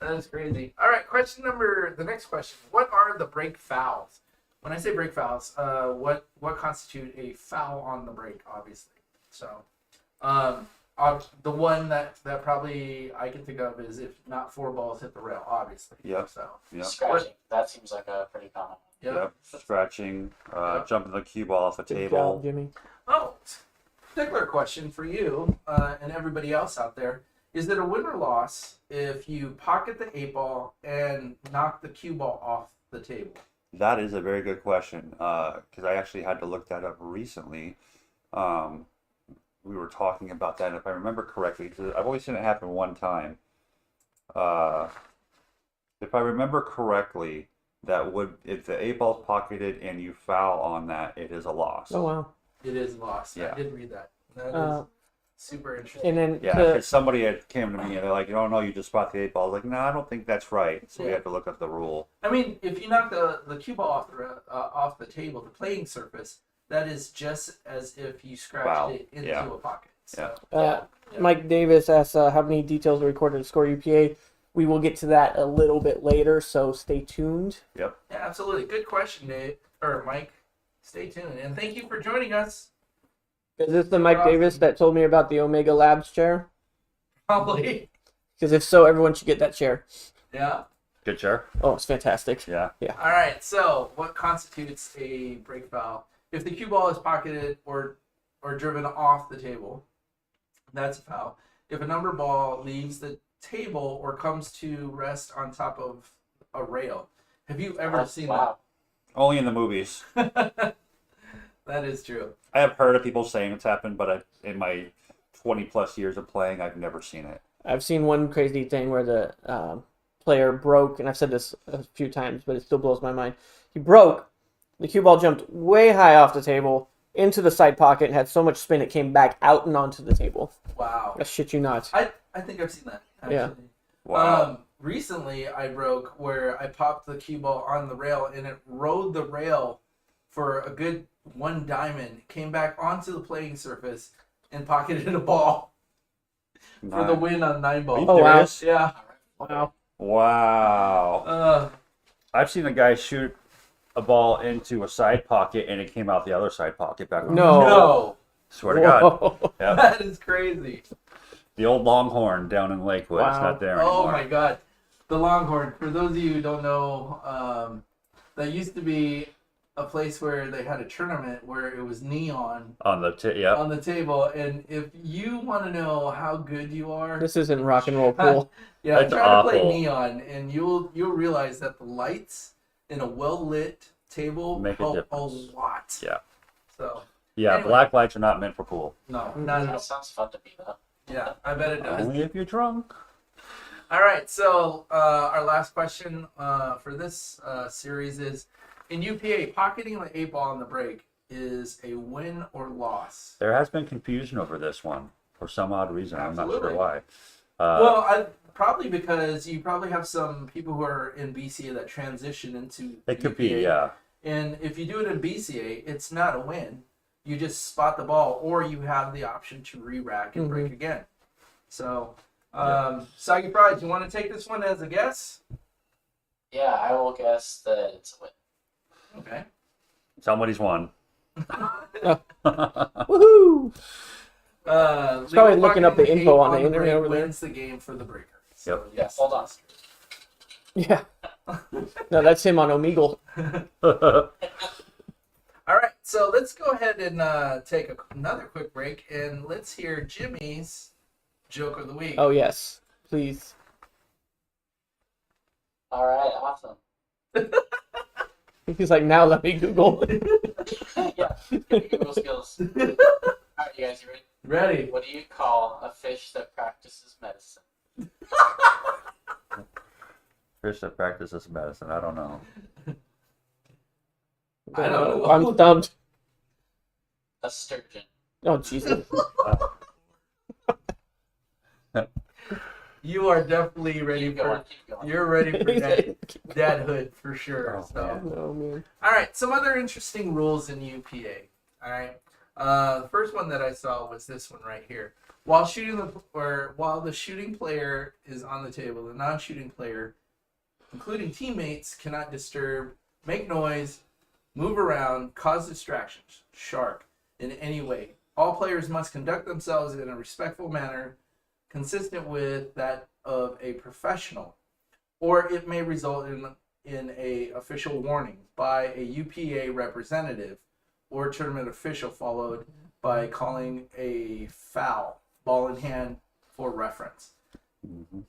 that is crazy. All right, the next question. What are the break fouls? When I say break fouls, what constitute a foul on the break, obviously. So, the one that probably I can think of is if not 4 balls hit the rail, obviously.
Yep.
So,
Yep.
Scratching. That seems like a pretty common one.
yeah.
Yep. Scratching,
Yep.
jumping the cue ball off the
Good
table.
job, Jimmy.
Oh, particular question for you and everybody else out there. Is it a win or loss if you pocket the 8 ball and knock the cue ball off the table?
That is a very good question, because I actually had to look that up recently. We were talking about that, and if I remember correctly, because I've only seen it happen one time. If I remember correctly, if the 8 ball's pocketed and you foul on that, it is a loss.
Oh, wow.
It is lost.
Yeah.
I did read that. That
Uh,
is super interesting.
And then
Yeah,
to,
because somebody had came to me and they're like, no, you just spot the 8 ball. I was like, no, I don't think that's right. So we
Yeah.
had to look up the rule.
I mean, if you knock the cue ball off the table, the playing surface, that is just as if you scratched
Wow.
it into
Yeah.
a pocket. So,
uh,
yeah.
Mike Davis asks how many details are recorded to score UPA. We will get to that a little bit later, so stay tuned.
Yeah, absolutely. Good question, Dave or Mike. Stay tuned, and thank you for joining us.
Is this the Mike
Awesome.
Davis that told me about the Omega Labs chair?
Probably.
Because if so, everyone should get that chair.
Yeah.
Good chair.
Oh, it's fantastic.
Yeah.
All right. So, what constitutes a break foul? If the cue ball is pocketed or driven off the table, that's a foul. If a number ball leaves the table or comes to rest on top of a rail. Have you ever seen
Wow.
Only in the movies.
that? That is true.
I have heard of people saying it's happened, but in my 20 plus years of playing, I've never seen it.
I've seen one crazy thing where the player broke, and I've said this a few times, but it still blows my mind. He broke. The cue ball jumped way high off the table into the side pocket and had so much spin it came back out and onto the table.
Wow.
I shit you not.
I think I've seen that. Actually.
Yeah.
Wow.
Recently, I broke where I popped the cue ball on the rail and it rode the rail for a good one diamond, came back onto the playing surface, and pocketed a ball for the win on 9-ball.
Are you
Oh, wow.
serious?
Yeah.
Wow.
Wow. I've seen a guy shoot a ball into a side pocket and it came out the other side pocket back.
No.
No.
Swear to God.
Whoa.
Yeah.
That is crazy.
The old Longhorn down in Lakewood. It's
Wow.
not there anymore.
Oh my God. The Longhorn, for those of you who don't know, that used to be a place where they had a tournament where it was neon
On the yeah.
on the table. And if you want to know how good you are,
This isn't rock and roll pool.
yeah,
That's
try to play
awful.
neon, and you'll realize that the lights in a well lit table
Make a
help a
difference.
lot.
Yeah.
So
Yeah,
Anyway.
black lights are not meant for pool.
no, not at
That
all.
sounds fun to me though.
Yeah, I bet it does.
Only if you're drunk.
All right, so our last question for this series is: in UPA, pocketing the 8-ball on the break is a win or loss?
There has been confusion over this one for some odd reason. I'm not
Absolutely.
sure why.
Well, probably because you probably have some people who are in BCA that transition into
It could be,
UPA.
yeah.
And if you do it in BCA, it's not a win. You just spot the ball, or you have the option to re-rack and break again. So, Soggy Fries, you want to take this one as a guess?
Yeah, I will guess that it's a win.
Okay.
Somebody's won.
Woohoo!
Legal
probably looking up the
pocketing
info
eight
on the
break
internet over there.
wins the game for the breaker. So,
Yep.
yes.
Hold on.
Yeah. No, that's him on Omegle.
All right, so let's go ahead and take another quick break, and let's hear Jimmy's joke of the week.
Oh, yes. Please.
All right, awesome.
He's like, now let me Google.
Yeah, Google skills. All right, you guys, you ready?
Ready?
What do you call a fish that practices medicine?
Fish that practices medicine. I don't know.
I don't know.
I'm stumped.
A sturgeon.
Oh, Jesus.
You are definitely ready
Keep going,
for.
keep going.
You're ready for dadhood for sure.
Oh,
So,
No, man.
all right. Some other interesting rules in UPA. All right. The first one that I saw was this one right here. While the shooting player is on the table, the non-shooting player, including teammates, cannot disturb, make noise, move around, cause distractions, shark, in any way. All players must conduct themselves in a respectful manner, consistent with that of a professional, or it may result in a official warning by a UPA representative or tournament official, followed by calling a foul, ball in hand, for reference.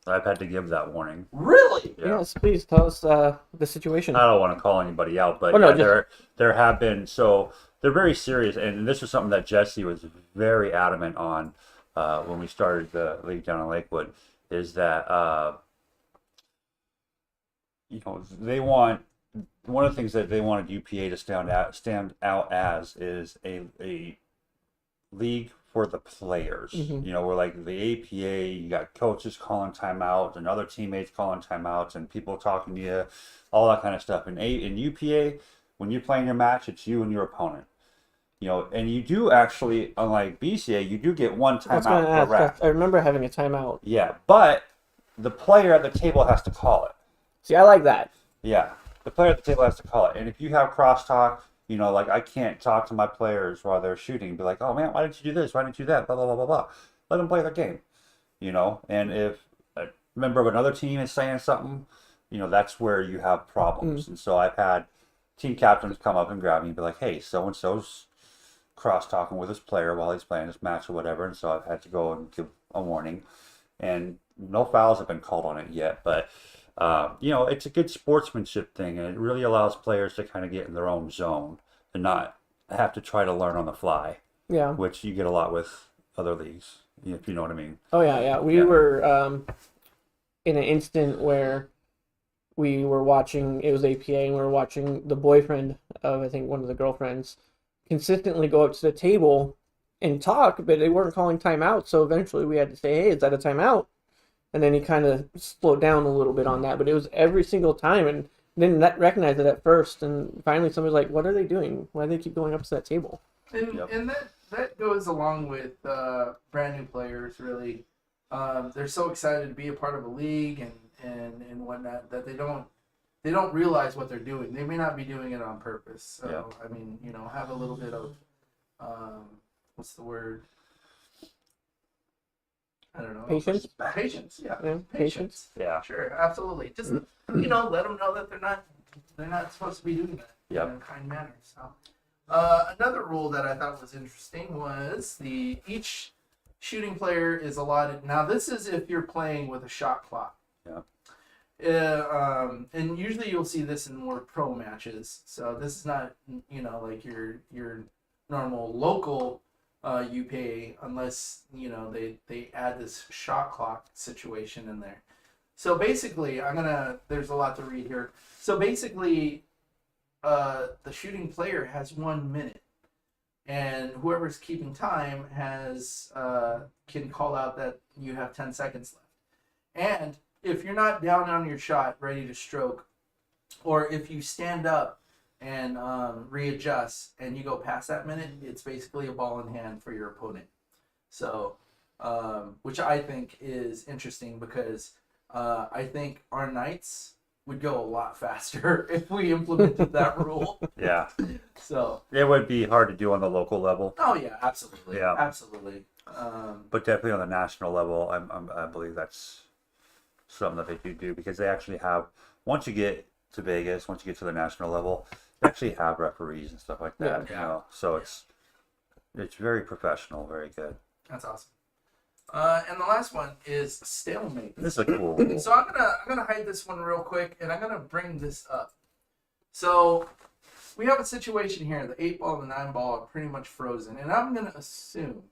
I've had to give that warning.
Really?
Yeah.
Yes, please tell us the situation.
I don't want to call anybody out, but
Oh, no,
yeah, there have been, so they're very serious, and this was something that Jesse was very adamant on when we started the league down in Lakewood, is that they want, one of the things that they wanted UPA to stand out as is a league for the players. We're like the APA, you got coaches calling timeouts and other teammates calling timeouts and people talking to you, all that kind of stuff. In UPA, when you're playing your match, it's you and your opponent. And you do actually, unlike BCA, you do get one
I was
timeout
gonna
per
ask.
rack.
I remember having a timeout.
Yeah, but the player at the table has to call it.
See, I like that.
Yeah, the player at the table has to call it. And if you have crosstalk, like I can't talk to my players while they're shooting, be like, oh man, why didn't you do this? Why didn't you do that? Blah, blah, blah, blah, blah. Let them play their game, And if a member of another team is saying something, that's where you have problems. And so I've had team captains come up and grab me and be like, hey, so-and-so's cross-talking with his player while he's playing this match or whatever. And so I've had to go and give a warning. And no fouls have been called on it yet, but it's a good sportsmanship thing, and it really allows players to kind of get in their own zone and not have to try to learn on the fly,
Yeah.
which you get a lot with other leagues, if you know what I mean.
Oh yeah. We were in an instant where we were watching. It was APA, and we were watching the boyfriend of I think one of the girlfriends consistently go up to the table and talk, but they weren't calling timeout. So eventually we had to say, "Hey, is that a timeout?" And then he kind of slowed down a little bit on that, but it was every single time, and didn't recognize it at first. And finally, somebody's like, "What are they doing? Why do they keep going up to that table?"
And that goes along with brand new players. Really, they're so excited to be a part of a league and whatnot that they don't realize what they're doing. They may not be doing it on purpose. So I mean, have a little bit of what's the word? I don't know.
Patience.
Patience. Yeah.
Patience.
Yeah.
Sure. Absolutely. Just let them know that they're not supposed to be doing that in a kind manner. So. Another rule that I thought was interesting was each shooting player is allotted. Now this is if you're playing with a shot clock.
Yeah.
And usually you'll see this in more pro matches. So this is not like your normal local UPA unless they add this shot clock situation in there. So basically, there's a lot to read here. So basically, the shooting player has 1 minute, and whoever's keeping time can call out that you have 10 seconds left. And if you're not down on your shot, ready to stroke, or if you stand up and readjust and you go past that minute, it's basically a ball in hand for your opponent. So, which I think is interesting because I think our Knights would go a lot faster if we implemented that rule.
Yeah.
So
it would be hard to do on the local level.
Oh yeah, absolutely.
Yeah.
Absolutely.
But definitely on the national level, I believe that's something that they do because they actually have, once you get to Vegas, once you get to the national level, they actually have referees and stuff like that.
Yeah.
So it's very professional, very good.
That's awesome. And the last one is stalemate.
This is a cool rule.
So I'm gonna hide this one real quick, and I'm gonna bring this up. So we have a situation here. The 8-ball and the 9-ball are pretty much frozen, and I'm gonna assume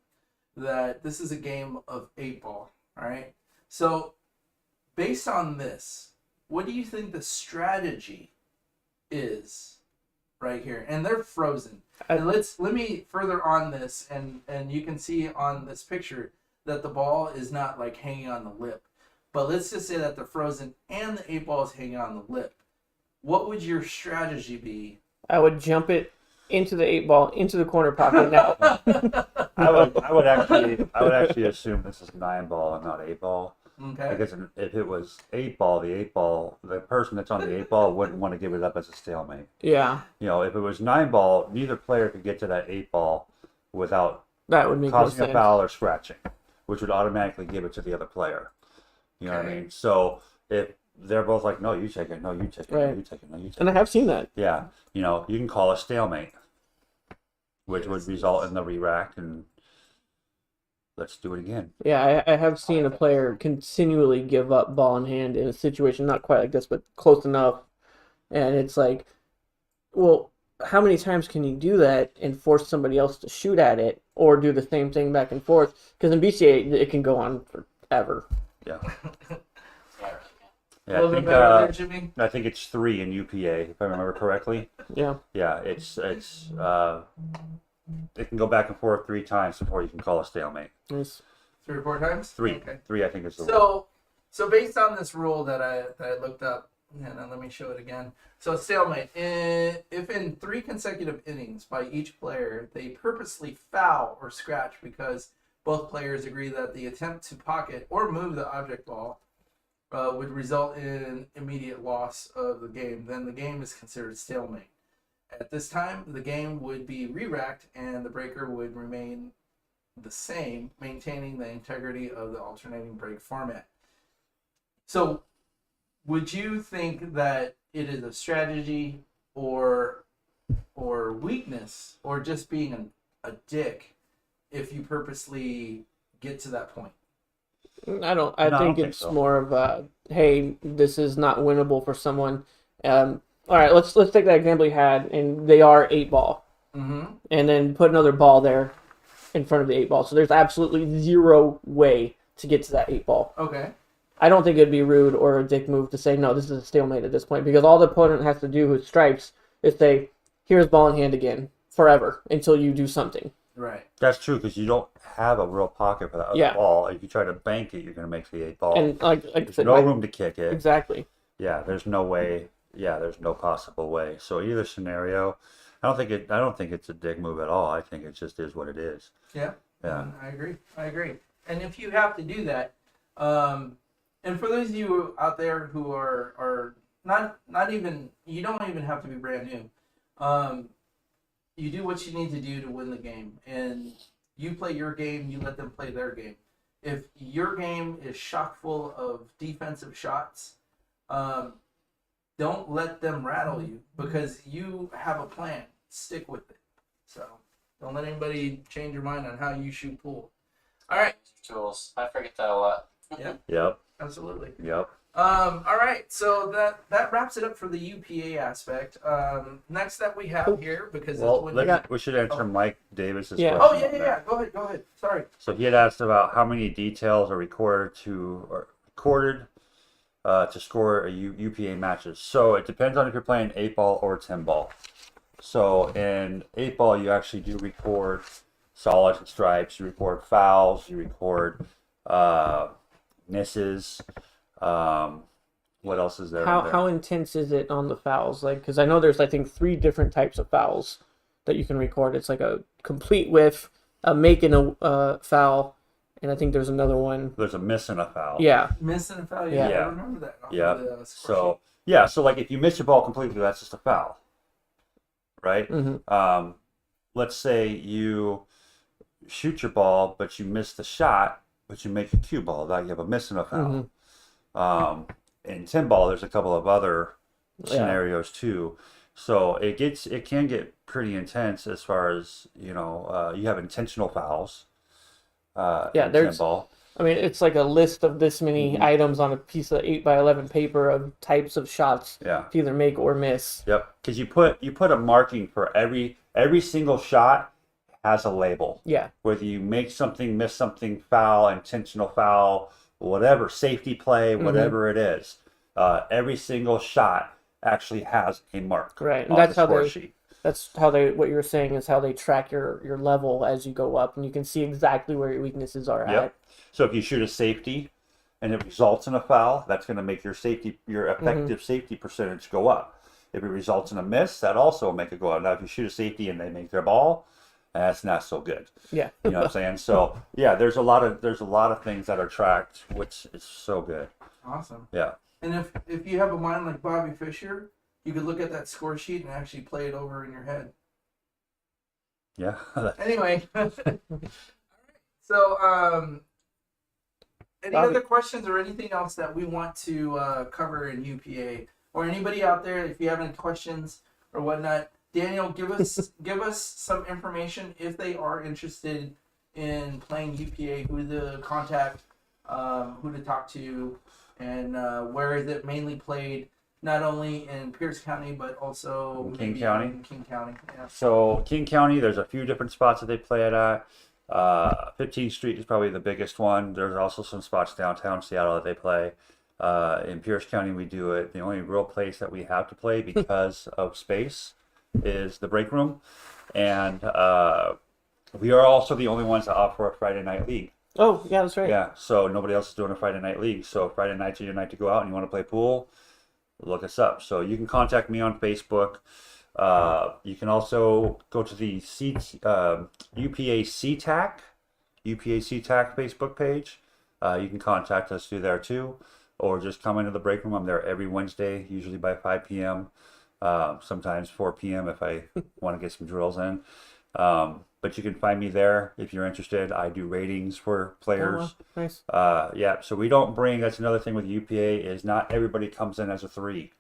that this is a game of 8-ball. All right. So based on this, what do you think the strategy is right here? And they're frozen. And let me further on this, and you can see on this picture that the ball is not like hanging on the lip. But let's just say that they're frozen and the 8-ball is hanging on the lip. What would your strategy be?
I would jump it into the 8-ball, into the corner pocket now.
I would actually assume this is 9-ball and not 8-ball.
Okay.
Because if it was 8-ball, the person that's on the 8-ball wouldn't want to give it up as a stalemate.
Yeah.
If it was 9-ball, neither player could get to that 8-ball without
that would make
causing
sense.
a foul or scratching, which would automatically give it to the other player. You know what I mean? So if they're both like, no, you take it, no, you take it, no, you take it, no, you take it.
And I have seen that.
Yeah. You can call a stalemate, which would result in the re-rack, and let's do it again.
Yeah, I have seen a player continually give up ball in hand in a situation not quite like this, but close enough. And it's like, well, how many times can you do that and force somebody else to shoot at it or do the same thing back and forth? Because in BCA, it can go on forever.
Yeah.
A little bit better there, Jimmy.
I think it's 3 in UPA, if I remember correctly.
Yeah.
Yeah, it can go back and forth 3 times before you can call a stalemate.
Nice.
3 or 4 times?
3.
Okay.
3, I think, is the rule.
So based on this rule that I looked up, and let me show it again. So stalemate. If in 3 consecutive innings by each player, they purposely foul or scratch because both players agree that the attempt to pocket or move the object ball would result in immediate loss of the game, then the game is considered stalemate. At this time, the game would be re-racked and the breaker would remain the same, maintaining the integrity of the alternating break format. So, would you think that it is a strategy or weakness or just being a dick if you purposely get to that point?
I don't. I
No, I
think
don't think
it's
so.
more of a, hey, this is not winnable for someone. All right, let's take that example you had, and they are 8-ball,
Mm-hmm.
and then put another ball there in front of the 8-ball. So there's absolutely zero way to get to that 8-ball.
Okay.
I don't think it'd be rude or a dick move to say no. This is a stalemate at this point because all the opponent has to do with stripes is say, here's ball in hand again forever until you do something.
Right.
That's true because you don't have a real pocket for that other
Yeah.
ball. If you try to bank it, you're going to make the 8-ball.
And like
There's
said,
no room to kick it.
Exactly.
Yeah, there's no way. Yeah, there's no possible way. So either scenario, I don't think it's a dick move at all. I think it just is what it is.
Yeah.
Yeah.
I agree. And if you have to do that, and for those of you out there who are not even, you don't even have to be brand new. You do what you need to do to win the game, and you play your game. You let them play their game. If your game is chock full of defensive shots, don't let them rattle you because you have a plan. Stick with it. So don't let anybody change your mind on how you shoot pool. All right.
Tools. I forget that a lot.
Yep.
Absolutely.
Yep.
All right, so that wraps it up for the UPA aspect. Next that we have here, because
Well,
it's when
we should answer Mike Davis's
Yeah.
oh
question.
yeah. Go ahead. Sorry.
So he had asked about how many details are recorded to score a UPA matches. So it depends on if you're playing 8-ball or 10-ball. So in 8-ball, you actually do record solids and stripes. You record fouls. You record misses. What else is there?
How intense is it on the fouls? Like, because I know there's I think 3 different types of fouls that you can record. It's like a complete whiff, a making a foul, and I think there's another one.
There's a miss and a foul.
Yeah.
Missing a foul.
Yeah.
I remember that.
Yeah.
Score
So like if you miss your ball completely, that's just a foul, right?
Mm-hmm.
Let's say you shoot your ball, but you miss the shot, but you make a cue ball. That you have a miss and a foul.
Mm-hmm.
In 10-ball, there's a couple of other
Yeah.
scenarios too. So it can get pretty intense as far as you have intentional fouls.
Yeah,
in
there's-
10-ball.
I mean, it's like a list of this many items on a piece of 8x11 paper of types of shots
Yeah.
to either make or miss.
Yep. Because you put a marking for every single shot has a label.
Yeah.
Whether you make something, miss something, foul, intentional foul, whatever, safety play, whatever it is, every single shot actually has a mark.
Right. And
on
that's
the
how
score
they.
sheet.
That's how what you were saying is how they track your level as you go up, and you can see exactly where your weaknesses are
Yep.
at.
So if you shoot a safety and it results in a foul, that's going to make your effective safety percentage go up. If it results in a miss, that also will make it go up. Now, if you shoot a safety and they make their ball, that's not so good.
Yeah.
You know what I'm saying? So yeah, there's a lot of things that are tracked, which is so good.
Awesome.
Yeah.
And if you have a mind like Bobby Fischer, you could look at that score sheet and actually play it over in your head.
Yeah.
Anyway, so any
Bobby.
other questions or anything else that we want to cover in UPA, or anybody out there, if you have any questions or whatnot, Daniel, give us some information if they are interested in playing UPA, who to contact, who to talk to, and where is it mainly played. Not only in Pierce County, but also
King
maybe
County?
in King County. Yeah.
So King County, there's a few different spots that they play it at. 15th Street is probably the biggest one. There's also some spots downtown Seattle that they play. In Pierce County, we do it. The only real place that we have to play because of space is the break room. And we are also the only ones that offer a Friday night league.
Oh, yeah, that's right.
Yeah, so nobody else is doing a Friday night league. So Friday night's your night to go out and you want to play pool, look us up. So you can contact me on Facebook. You can also go to the UPA CTAC Facebook page. You can contact us through there too, or just come into the break room. I'm there every Wednesday, usually by 5 p.m. Sometimes 4 p.m. if I want to get some drills in. But you can find me there if you're interested. I do ratings for players.
Oh, wow. Nice.
Yeah, so we don't bring. That's another thing with UPA is not everybody comes in as a 3.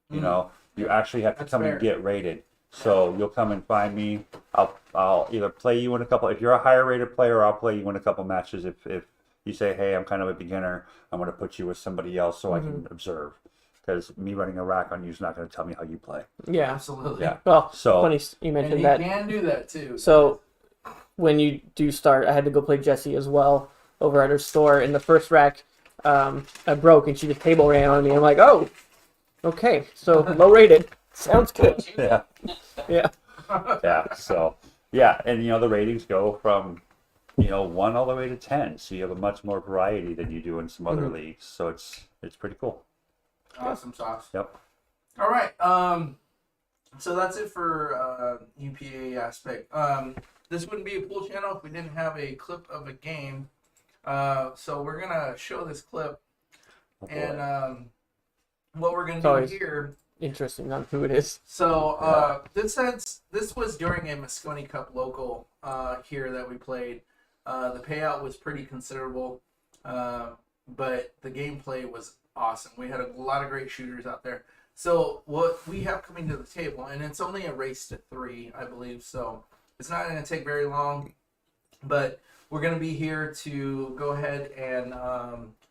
You know, you actually have to
That's
come
fair.
and get rated. So you'll come and find me. I'll either play you in a couple. If you're a higher rated player, I'll play you in a couple matches. If You say, hey, I'm kind of a beginner. I'm going to put you with somebody else so I can observe. Because me running a rack on you is not going to tell me how you play.
Yeah.
Absolutely.
Yeah.
Well,
So
funny you
And
mentioned
he
that.
can do that too.
So when you do start, I had to go play Jessie as well over at her store. In the first rack, I broke and she just table ran on me. I'm like, oh, okay. So low rated. Sounds good.
yeah,
Yeah.
yeah. So yeah, and the ratings go from 1 all the way to 10. So you have a much more variety than you do in some other leagues. So it's pretty cool.
Awesome sauce.
Yep.
All right. So that's it for UPA aspect. This wouldn't be a pool channel if we didn't have a clip of a game. So we're gonna show this clip,
Oh, boy.
and what we're gonna
It's
do
always
here.
interesting on who it is.
So this was during a Moscone Cup local here that we played. The payout was pretty considerable, but the gameplay was awesome. We had a lot of great shooters out there. So what we have coming to the table, and it's only a race to 3, I believe. So it's not going to take very long, but we're going to be here to go ahead and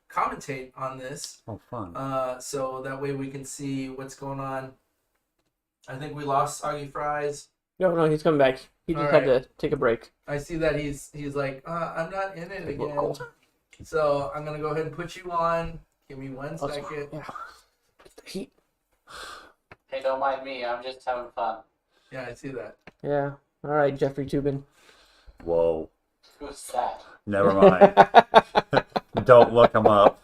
commentate on this.
Oh, fun.
So that way we can see what's going on. I think we lost Soggy Fries.
No, he's coming back. He just had to take a break.
I see that he's like, I'm not in it again. So I'm gonna go ahead and put you on. Give me 1 second.
Yeah. Heat.
Hey, don't mind me. I'm just having fun.
Yeah, I see that.
Yeah. All right, Jeffrey Tubin.
Whoa.
Who's that?
Never mind. Don't look them up.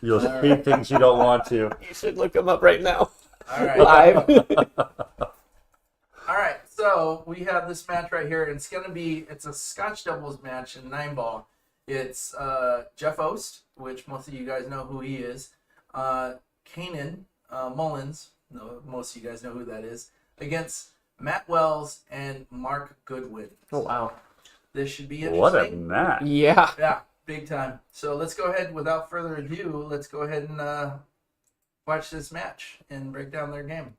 You'll see things you don't want to.
You should look him up right now.
All right.
Live.
All right. So we have this match right here. It's a Scotch doubles match in 9-ball. It's Jeff Ost, which most of you guys know who he is. Kanan Mullins. No, most of you guys know who that is. Against Matt Wells and Mark Goodwin.
Oh, wow.
This should be
What a
interesting.
match.
Yeah.
Yeah, big time. So let's go ahead, without further ado, let's go ahead and watch this match and break down their game.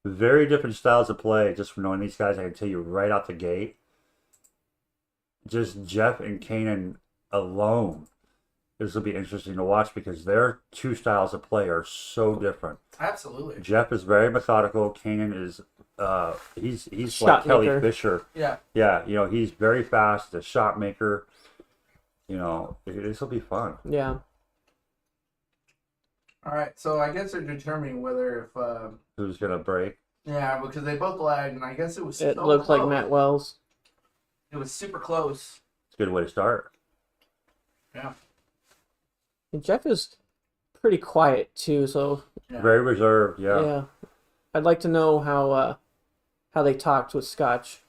Very different styles of play. Just from knowing these guys, I can tell you right out the gate. Just Jeff and Kanan alone. This will be interesting to watch because their 2 styles of play are so different.
Absolutely.
Jeff is very methodical. Kanan is he's
Shot
like Kelly
maker.
Fisher.
Yeah.
Yeah, he's very fast, a shot maker. This will be fun.
Yeah.
All right. So I guess they're determining whether if
Who's gonna break?
yeah, because they both lagged, and I guess it was.
It
so
looks like
close.
Matt Wells.
It was super close.
It's a good way to start.
Yeah.
And Jeff is pretty quiet too, so
Yeah.
Very reserved.
yeah.
Yeah.
I'd like to know how they talked with Scotch.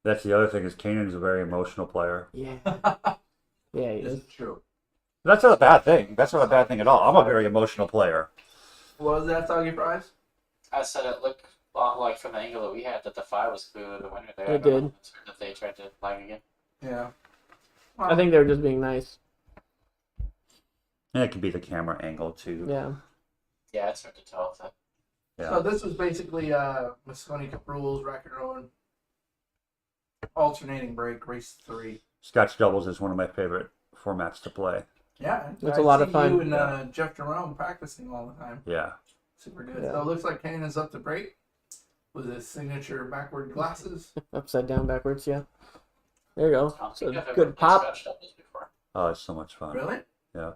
That's the other thing is Kanan's a very emotional player.
Yeah. Yeah, he
This
is.
is true.
That's not a bad thing. That's not a bad thing at all. I'm a very emotional player.
What was that, Soggy Fries?
I said it looked a lot like from the angle that we had that the 5 was clearly the winner there.
It
I don't know
did.
if it's weird that they tried to lag again.
Yeah.
I think they're just being nice.
And it could be the camera angle too.
Yeah.
Yeah, it's hard to tell if that.
Yeah.
So this was basically Moscone Cup rules, rack and roll, alternating break, race 3.
Scotch doubles is one of my favorite formats to play.
Yeah,
It's a lot of
see
fun.
You and Jeff Jerome practicing all the time.
Yeah.
Super good.
Yeah.
So it looks like Kane is up to break with his signature backward glasses.
Upside down, backwards. Yeah. There you go.
I don't
So
think I've ever
good
played
pop.
Scotch doubles before.
Oh, it's so much fun.
Really?
Yeah.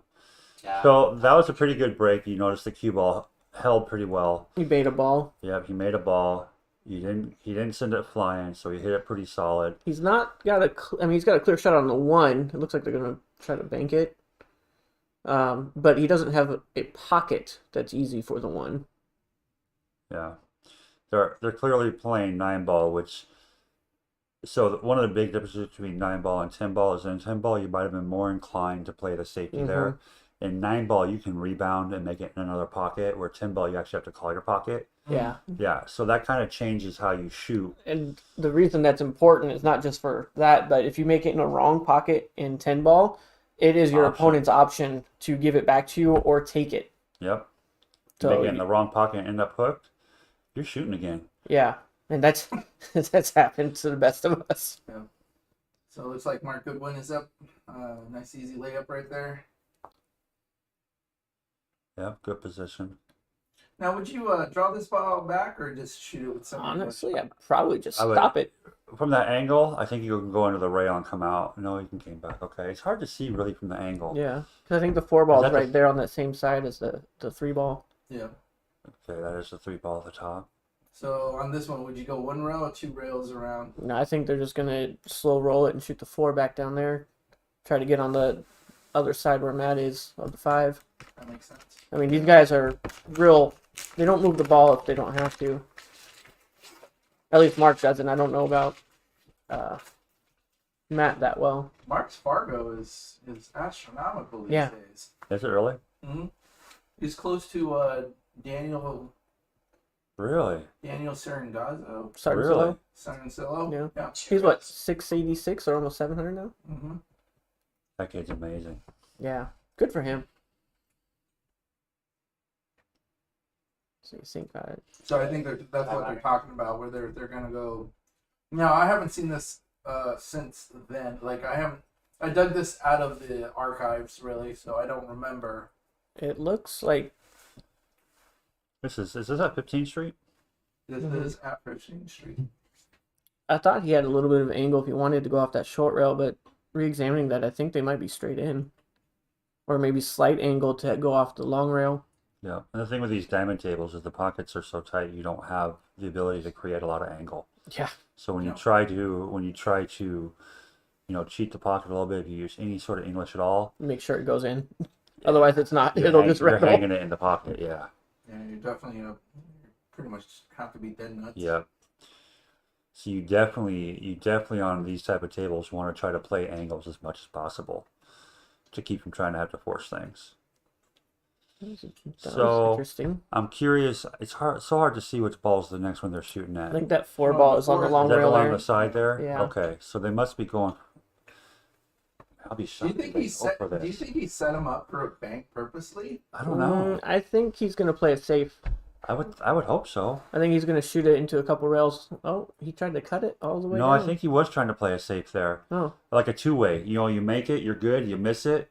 Yeah.
So that was a pretty good break. You noticed the cue ball held pretty well.
He bait a ball.
Yeah, he made a ball. He didn't send it flying, so he hit it pretty solid.
He's not got he's got a clear shot on the 1. It looks like they're gonna try to bank it. But he doesn't have a pocket that's easy for the 1.
Yeah. They're clearly playing 9-ball, which one of the big differences between 9-ball and 10-ball is in 10-ball you might have been more inclined to play the safety there. In 9-ball you can rebound and make it in another pocket, where 10-ball you actually have to call your pocket.
Yeah.
Yeah, so that kind of changes how you shoot.
And the reason that's important is not just for that, but if you make it in a wrong pocket in 10 ball, it is your opponent's option to give it back to you or take it.
Yep.
So
Make it in the wrong pocket and end up hooked, you're shooting again.
yeah. And that's that's happened to the best of us.
So it looks like Mark Goodwin is up. Nice easy layup right there.
Yep, good position.
Now, would you draw this ball back or just shoot it with somebody?
Honestly, I'd probably just
I would-
stop it.
From that angle, I think you can go into the rail and come out. No, you can came back. Okay, it's hard to see really from the angle.
Yeah, because I think the 4 ball is
that the-
right there on that same side as the 3 ball.
Yeah.
Okay, that is the 3 ball at the top.
So on this one, would you go 1 rail or 2 rails around?
No, I think they're just gonna slow roll it and shoot the 4 back down there. Try to get on the other side where Matt is of the 5.
That makes sense.
I mean, these guys are real. They don't move the ball if they don't have to. At least Mark doesn't. I don't know about Matt that well.
Mark's Fargo is astronomical these
Yeah.
days.
Is it really?
Mm-hmm. He's close to Daniel Serengazzo.
Really?
Serengazzo.
Yeah. He's what, 686 or almost 700 now?
Mm-hmm.
That kid's amazing.
Yeah. Good for him. So you think
So I think that's what they're talking about, where they're gonna go. Now I haven't seen this since then. Like I dug this out of the archives really, so I don't remember.
it looks like
Is this at 15th Street?
This is at 15th Street.
I thought he had a little bit of angle if he wanted to go off that short rail, but re-examining that, I think they might be straight in, or maybe slight angle to go off the long rail.
Yeah. And the thing with these diamond tables is the pockets are so tight you don't have the ability to create a lot of angle.
Yeah.
So when
Yeah.
you try to, cheat the pocket a little bit, if you use any sort of English at all,
Make sure it goes in. Otherwise, it's not.
you're
It'll just
you're
rattle.
hanging it in the pocket. Yeah.
Yeah, you definitely you pretty much have to be dead nuts.
Yeah. So you definitely on these type of tables want to try to play angles as much as possible to keep from trying to have to force things.
That was
So-
interesting.
I'm curious. It's so hard to see which ball's the next one they're shooting
I
at.
think that 4
No,
ball
the
is on
4
the
is-
long
Is that
rail
the one
there.
on the side there?
Yeah.
Okay, so they must be going. I'll be
Do
shocked
you think
if they
he
go
set?
for
Do you
this.
think he set him up for a bank purposely?
I don't know.
I think he's gonna play it safe.
I would hope so.
I think he's gonna shoot it into a couple rails. Oh, he tried to cut it all the way
No,
down.
I think he was trying to play a safe there,
Oh,
like a 2-way. You make it, you're good. You miss it,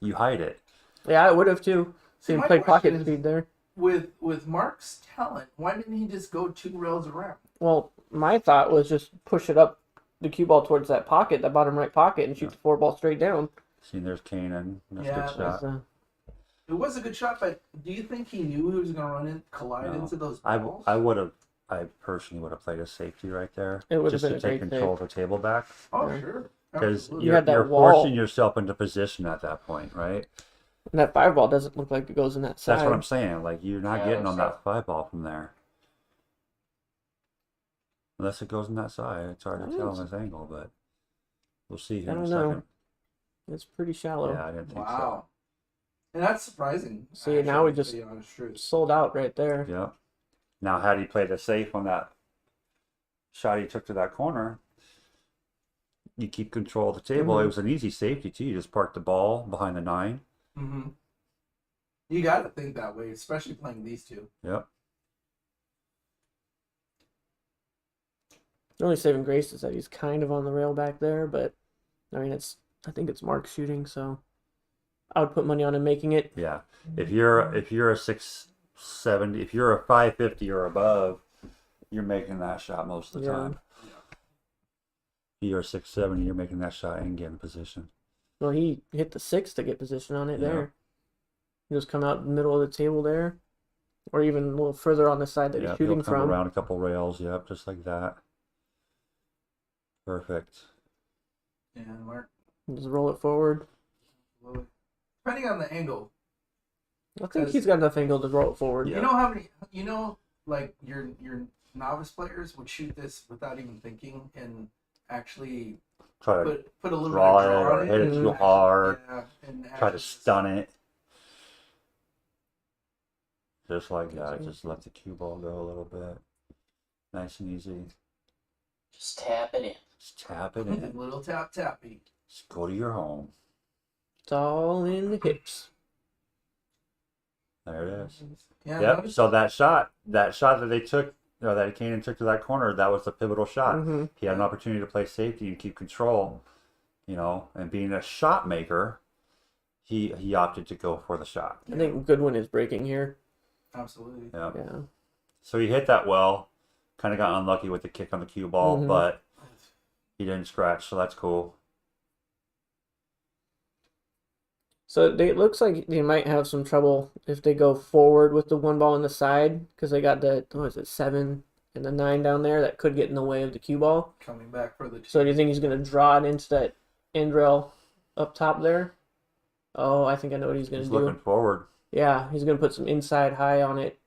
you hide it.
yeah, I would have too.
See,
He
my
played pocket
question is-
speed there.
With Mark's talent, why didn't he just go 2 rails around?
Well, my thought was just push it up the cue ball towards that pocket, that bottom right pocket, and shoot the 4 ball straight down.
See, there's Kanan. That's
Yeah,
a good
that's,
shot.
That's,
It was a good shot, but do you think he knew he was going to collide
No.
into those
I
balls?
personally would have played a safety right there,
It would have
just
been
to
a
take
great
control of the table back,
Oh,
Yeah.
sure.
because
Absolutely.
You had that
you're
wall.
forcing yourself into position at that point, right?
And that 5 ball doesn't look like it goes in that side.
That's what I'm saying. Like you're not
Yeah,
getting on
so-
that 5 ball from there, unless it goes in that side. It's hard to tell on this angle, but we'll see here
I
in a
don't know.
second.
It's pretty shallow.
Yeah, I didn't think
Wow. And that's surprising.
See, now we
to
just-
be honest truth.
Sold out right there.
so. Yeah. Now, had he played it safe on that shot he took to that corner, you keep control of the table.
Mhm.
It was an easy safety too. You just park the ball behind the 9.
Mm-hmm. You got to think that way, especially playing these two.
Yep.
The only saving grace is that he's kind of on the rail back there, but I mean, I think it's Mark shooting, so I would put money on him making it.
Yeah. If you're a 670, if you're a 550 or above, you're making that shot most of the
Yeah.
time. If you're a 670, you're making that shot and getting position.
Well, he hit the 6 to get position on it
Yeah.
there. He just come out in the middle of the table there, or even a little further on the side that
Yeah,
he's
he'll
shooting
come
from.
around a couple rails. Yep, just like that. Perfect.
And Mark,
Just roll it forward.
depending on the angle,
I think he's got enough angle to roll it forward.
Yeah.
you know how many, like your novice players would shoot this without even thinking and actually
Try to
put a little
draw
bit
it
of draw
or
on
hit it
and
too
actually-
hard.
Yeah, and
Try to
actually-
stun it. Just like that. Just let the cue ball go a little bit. Nice and easy.
Just tap it in.
Just tap it in.
Little tap tappy.
Just go to your home.
It's all in the hips.
There it is.
Yeah.
Yep.
notice-
So that shot that they took that Kanan took to that corner, that was the pivotal shot.
Mm-hmm.
He had an opportunity to play safety and keep control, and being a shot maker, he opted to go for the shot.
I think Goodwin is breaking here.
Absolutely.
Yeah.
Yeah.
So he hit that well. Kind of got unlucky with the kick on the cue ball,
Mhm.
but he didn't scratch, so that's cool.
So it looks like they might have some trouble if they go forward with the one ball on the side because they got the 7 and the 9 down there that could get in the way of the cue ball.
Coming back for the.
So do you think he's gonna draw it into that end rail up top there? Oh, I think I know what he's gonna
He's
do.
looking forward.
Yeah, he's gonna put some inside high on it,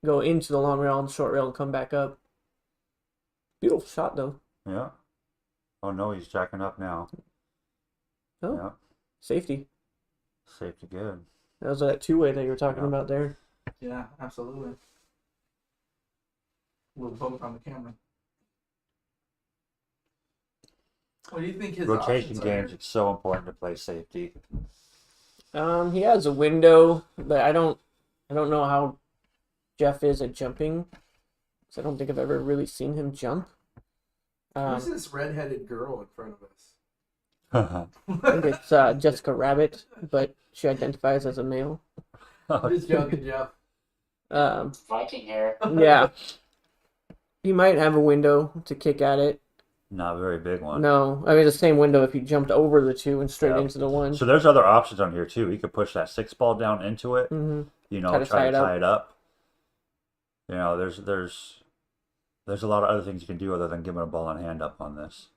go into the long rail and short rail and come back up. Beautiful shot though.
Yeah. Oh no, he's jacking up now.
Oh,
Yeah.
safety.
Safety good.
That was that two-way that you were talking
Yeah.
about there.
Yeah, absolutely. We'll vote on the camera. What do you think his
Rotation
options
games,
are?
it's so important to play safety.
He has a window, but I don't know how Jeff is at jumping. 'Cause I don't think I've ever really seen him jump.
Who's this redheaded girl in front of us?
I think it's Jessica Rabbit, but she identifies as a male.
Just joking, Jeff.
Viking hair.
Yeah. He might have a window to kick at it.
Not a very big one.
No, I mean the same window if he jumped over the 2 and straight
Yeah.
into the 1.
So there's other options on here too. He could push that 6 ball down into it.
Mm-hmm.
Try to
tie
tie it up. There's a lot of other things you can do other than giving a ball in hand up on this.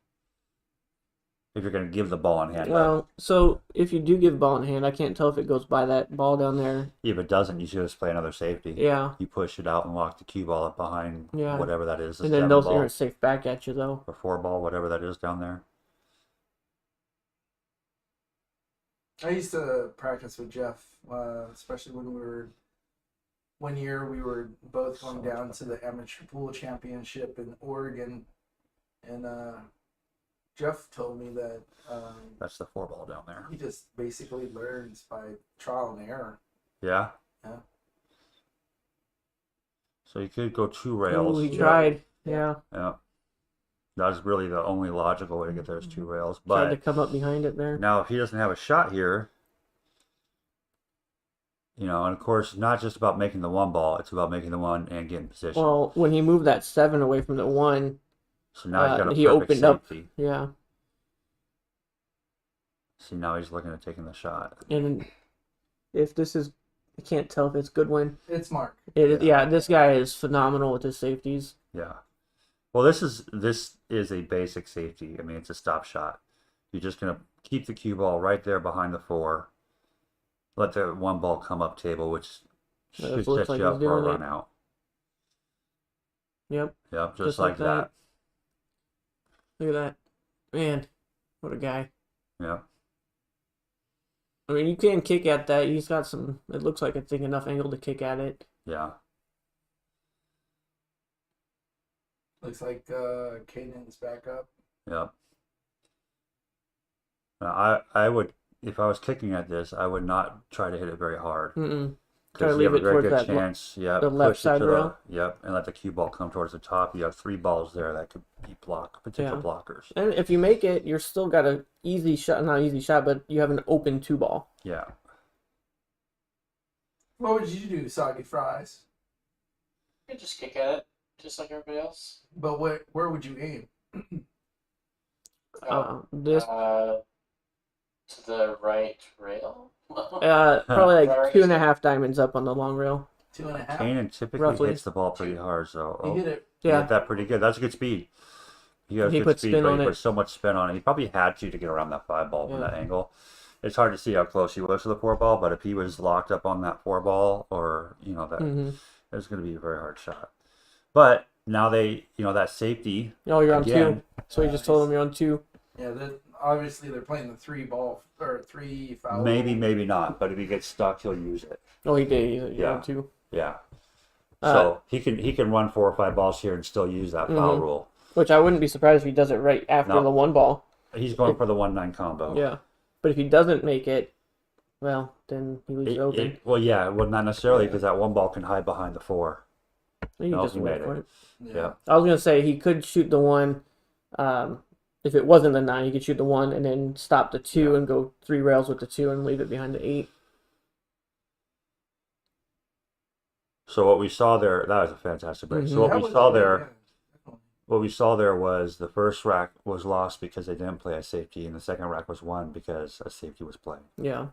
If you're going to give the ball in hand up.
Well, so if you do give ball in hand, I can't tell if it goes by that ball down there.
If it doesn't, you should just play another safety.
Yeah.
You push it out and walk the cue ball up behind
Yeah.
whatever that is.
And then
7
they'll
ball
are safe back at you though.
or 4 ball, whatever that is down there.
I used to practice with Jeff, especially when we were. One year we were both going down to the amateur pool championship in Oregon, and Jeff told me that
That's the 4 ball down there.
he just basically learns by trial and error.
Yeah.
Yeah.
So you could go 2 rails.
Oh, he
Yeah.
tried. Yeah.
Yeah. That's really the only logical way to get those 2 rails.
Tried to
But
come up behind it there.
now, if he doesn't have a shot here, and of course, not just about making the 1 ball, it's about making the 1 and getting position.
Well, when he moved that 7 away from the 1,
So now he's got a
he
perfect
opened up.
safety.
Yeah.
See, now he's looking at taking the shot.
And if this is, I can't tell if it's Goodwin.
It's Mark.
Yeah, this guy is phenomenal with his safeties.
Yeah. Well, this is a basic safety. I mean, it's a stop shot. You're just gonna keep the cue ball right there behind the 4. Let the 1 ball come up table, which
Yeah,
should
it looks
set
like
you
he's
up for a
doing it.
run out.
Yep.
Yep, just
Just
like
like
that.
Look at that. Man, what a guy.
Yep.
I mean, you can kick at that. He's got some, it looks like it's enough angle to kick at it.
Yeah.
Looks like Kanan's back up.
Yep. Now, I would, if I was kicking at this, I would not try to hit it very hard.
Mm-mm. Try to
Because you
leave
have a
it
very
towards
good
that
chance. Yep.
the left
push it
side
to the-
rail.
Yep. And let the cue ball come towards the top. You have 3 balls there that could be potential
Yeah.
blockers.
And if you make it, you're still got a easy shot, not easy shot, but you have an open 2 ball.
Yeah.
What would you do, Soggy Fries?
You can just kick at it, just like everybody else.
But where would you aim?
This
To the right rail.
probably like 2.5 diamonds up on the long rail.
2.5.
Kanan typically
Roughly.
hits the ball pretty hard, so
He hit it.
he
Yeah.
hit that pretty good. That's a good speed. He has
He
good
put
speed,
spin
but
on
he
it.
put so much spin on it. He probably had to get around that 5 ball from
Yeah.
that angle. It's hard to see how close he was to the 4 ball, but if he was locked up on that 4 ball, or that,
Mm-hmm.
it was going to be a very hard shot. But now that safety.
Oh, you're on
Again.
2. So you just told him you're on 2.
Yeah, obviously they're playing the 3 ball or 3 foul.
Maybe not. But if he gets stuck, he'll use it.
Oh, he did. You're
Yeah.
on 2.
Yeah.
Uh,
So he can run 4 or 5 balls here and still use that foul
Mhm.
rule.
Which I wouldn't be surprised if he does it right after
No.
the 1 ball.
He's going for the 1-9 combo.
Yeah. But if he doesn't make it, well, then he leaves it open.
Well, not necessarily, because that 1 ball can hide behind the 4.
He
No,
just
he
went
made
for
it.
it.
Yeah.
I was gonna say he could shoot the one. If it wasn't the 9, he could shoot the 1 and then stop the 2
Yeah.
and go 3 rails with the 2 and leave it behind the 8.
So what we saw there, that was a fantastic break. So
Mhm.
what
That
we
was
saw
good,
there,
yeah, definitely.
what we saw there was the first rack was lost because they didn't play a safety, and the second rack was won because a safety was playing.
Yeah.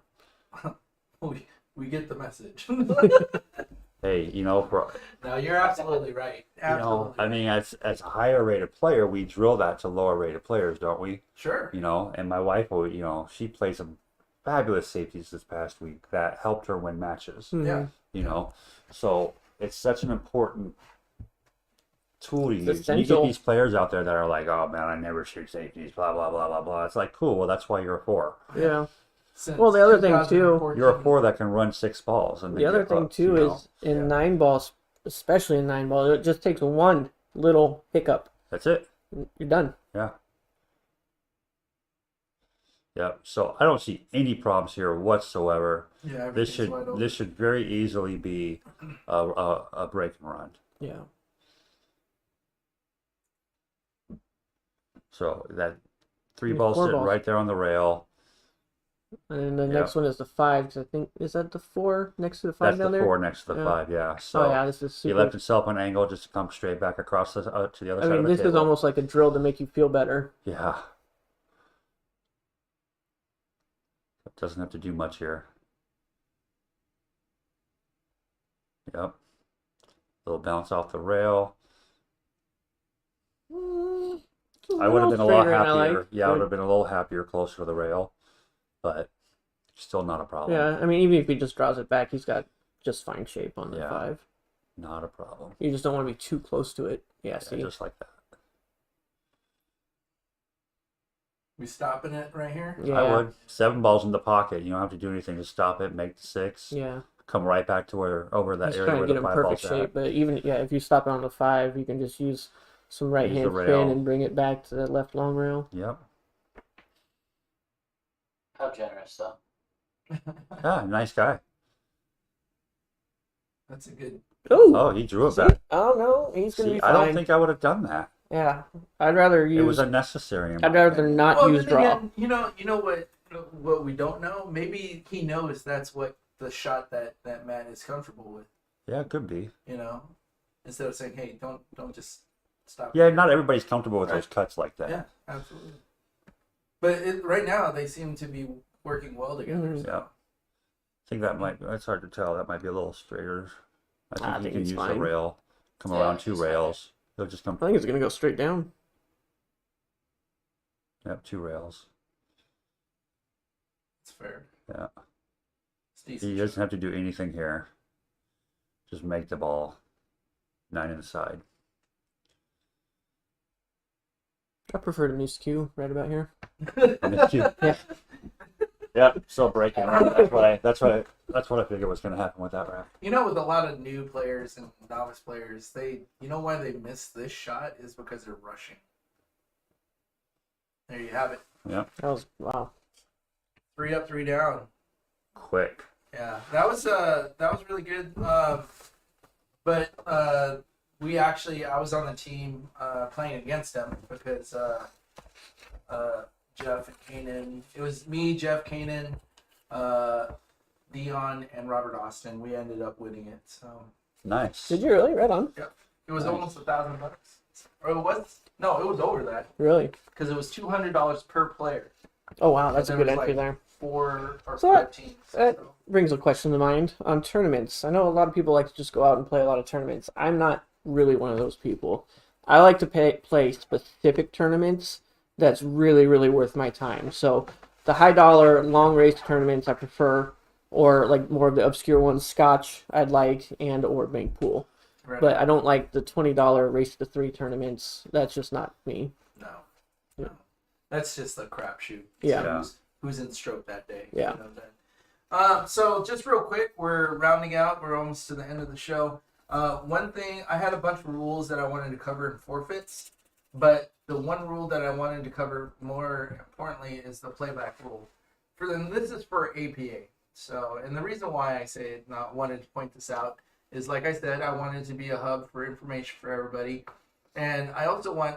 We get the message.
Hey, for
No, you're absolutely right. Absolutely.
I mean, as a higher rated player, we drill that to lower rated players, don't we?
Sure.
And my wife, she played some fabulous safeties this past week that helped her win matches.
Mhm.
Yeah.
So it's such an important tool to
It's
use. And you get
essential.
these players out there that are like, oh man, I never shoot safeties, blah blah blah blah blah. It's like, cool. Well, that's why you're a 4.
Yeah.
Since
Well, the other thing, too,
2014.
You're a 4 that can run 6 balls. And
The
make
other
it
thing
hooks,
too is in
Yeah.
9 balls, especially in 9 ball, it just takes one little hiccup.
That's it.
You're done.
Yeah. Yep. So I don't see any problems here whatsoever.
Yeah,
This
everything's wide open.
should very easily be a break and run.
Yeah.
So that 3
Yeah,
balls
4
sitting
balls.
right there on the rail.
And then the
Yeah.
next one is the 5. 'Cause I think is that the 4 next to the 5
That's
down
the
there?
4 next to the
Yeah.
5. Yeah. So
Oh yeah, this is
he
super.
left himself an angle just to come straight back across to the other
I
side
mean,
of the
this is
table.
almost like a drill to make you feel better.
Yeah. It doesn't have to do much here. Yep. Little bounce off the rail. I would have been a lot happier. Yeah, I would have been a little happier closer to the rail, but still not a problem.
Yeah, I mean, even if he just draws it back, he's got just fine shape on the
Yeah.
5.
Not a problem.
You just don't want to be too close to it. Yeah,
Yeah,
see?
just like that.
We stopping it right here?
Yeah.
I would. 7 balls in the pocket. You don't have to do anything to stop it. Make the 6.
Yeah.
Come right back to over that
Just
area
trying
where
to get
the
him
5
perfect
balls
shape.
at.
But even, yeah, if you stop it on the 5, you can just use some right
Use the
hand
rail.
spin and bring it back to the left long rail.
Yep.
How generous, though.
Yeah, nice guy.
That's a good.
Ooh!
Oh, he drew it
See?
back.
Oh, no, he's going to
See,
be
I
fine.
don't think I would have done that.
Yeah. I'd rather
It was
use.
unnecessary. in my
I'd rather
opinion.
not
Well,
use
then
draw.
again, you know what we don't know. Maybe he knows that's what the shot that Matt is comfortable with.
Yeah, it could be.
Instead of saying, "Hey, don't just stop."
Yeah, not everybody's comfortable with
Right.
those cuts like that.
Yeah, absolutely. But right now they seem to be working well together.
Mhm.
So.
Yeah. I think that's hard to tell. That might be a little straighter. I think
I
he
think
can
he's
use
fine.
the rail, come
Yeah,
around 2
he's fine.
rails. He'll just come,
I think it's going to go straight down.
yep, 2 rails.
It's fair.
Yeah.
It's decent.
He doesn't have to do anything here. Just make the ball 9 inside.
I prefer the new skew right about here.
Yeah. Yep. Still breaking. That's what I figured was going to happen with that rack.
With a lot of new players and novice players, why they miss this shot is because they're rushing. There you have it.
Yep.
That was, wow.
3 up, 3 down.
Quick.
Yeah, that was really good. But I was on the team playing against them because Jeff and Kanan. It was me, Jeff, Kanan, Dion, and Robert Austin. We ended up winning it. So
Nice.
Did you really? Right on.
it was
Nice.
almost $1,000. Or it was it was over that
Really?
because it was $200 per player.
Oh, wow. That's a
There
good
was,
entry
like,
there.
4 or
So
5 teams.
that-
So.
Brings a question to mind on tournaments. I know a lot of people like to just go out and play a lot of tournaments. I'm not really one of those people. I like to play specific tournaments that's really, really worth my time. So the high dollar long race tournaments I prefer, or like more of the obscure ones, Scotch I'd like, and or bank pool.
Right.
But I don't like the $20 race to 3 tournaments. That's just not me.
No.
Yeah.
No. That's just a crapshoot.
Yeah.
Who's in stroke that day?
Yeah.
So just real quick, we're rounding out. We're almost to the end of the show. One thing, I had a bunch of rules that I wanted to cover in forfeits, but the one rule that I wanted to cover more importantly is the playback rule. This is for APA. So, and the reason why I say it, not wanted to point this out, is, like I said, I want it to be a hub for information for everybody, and I also want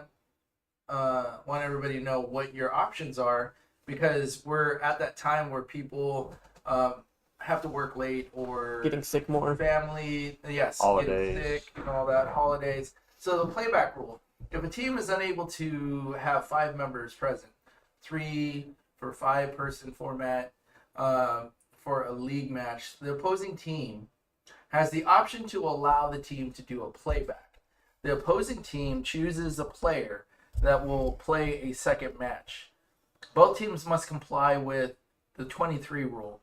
everybody to know what your options are, because we're at that time where people have to work late or
Getting sick more.
family, yes,
Holidays.
getting sick and all that, holidays. So the playback rule: if a team is unable to have 5 members present, 3 for 5-person format for a league match, the opposing team has the option to allow the team to do a playback. The opposing team chooses a player that will play a second match. Both teams must comply with the 23 rule,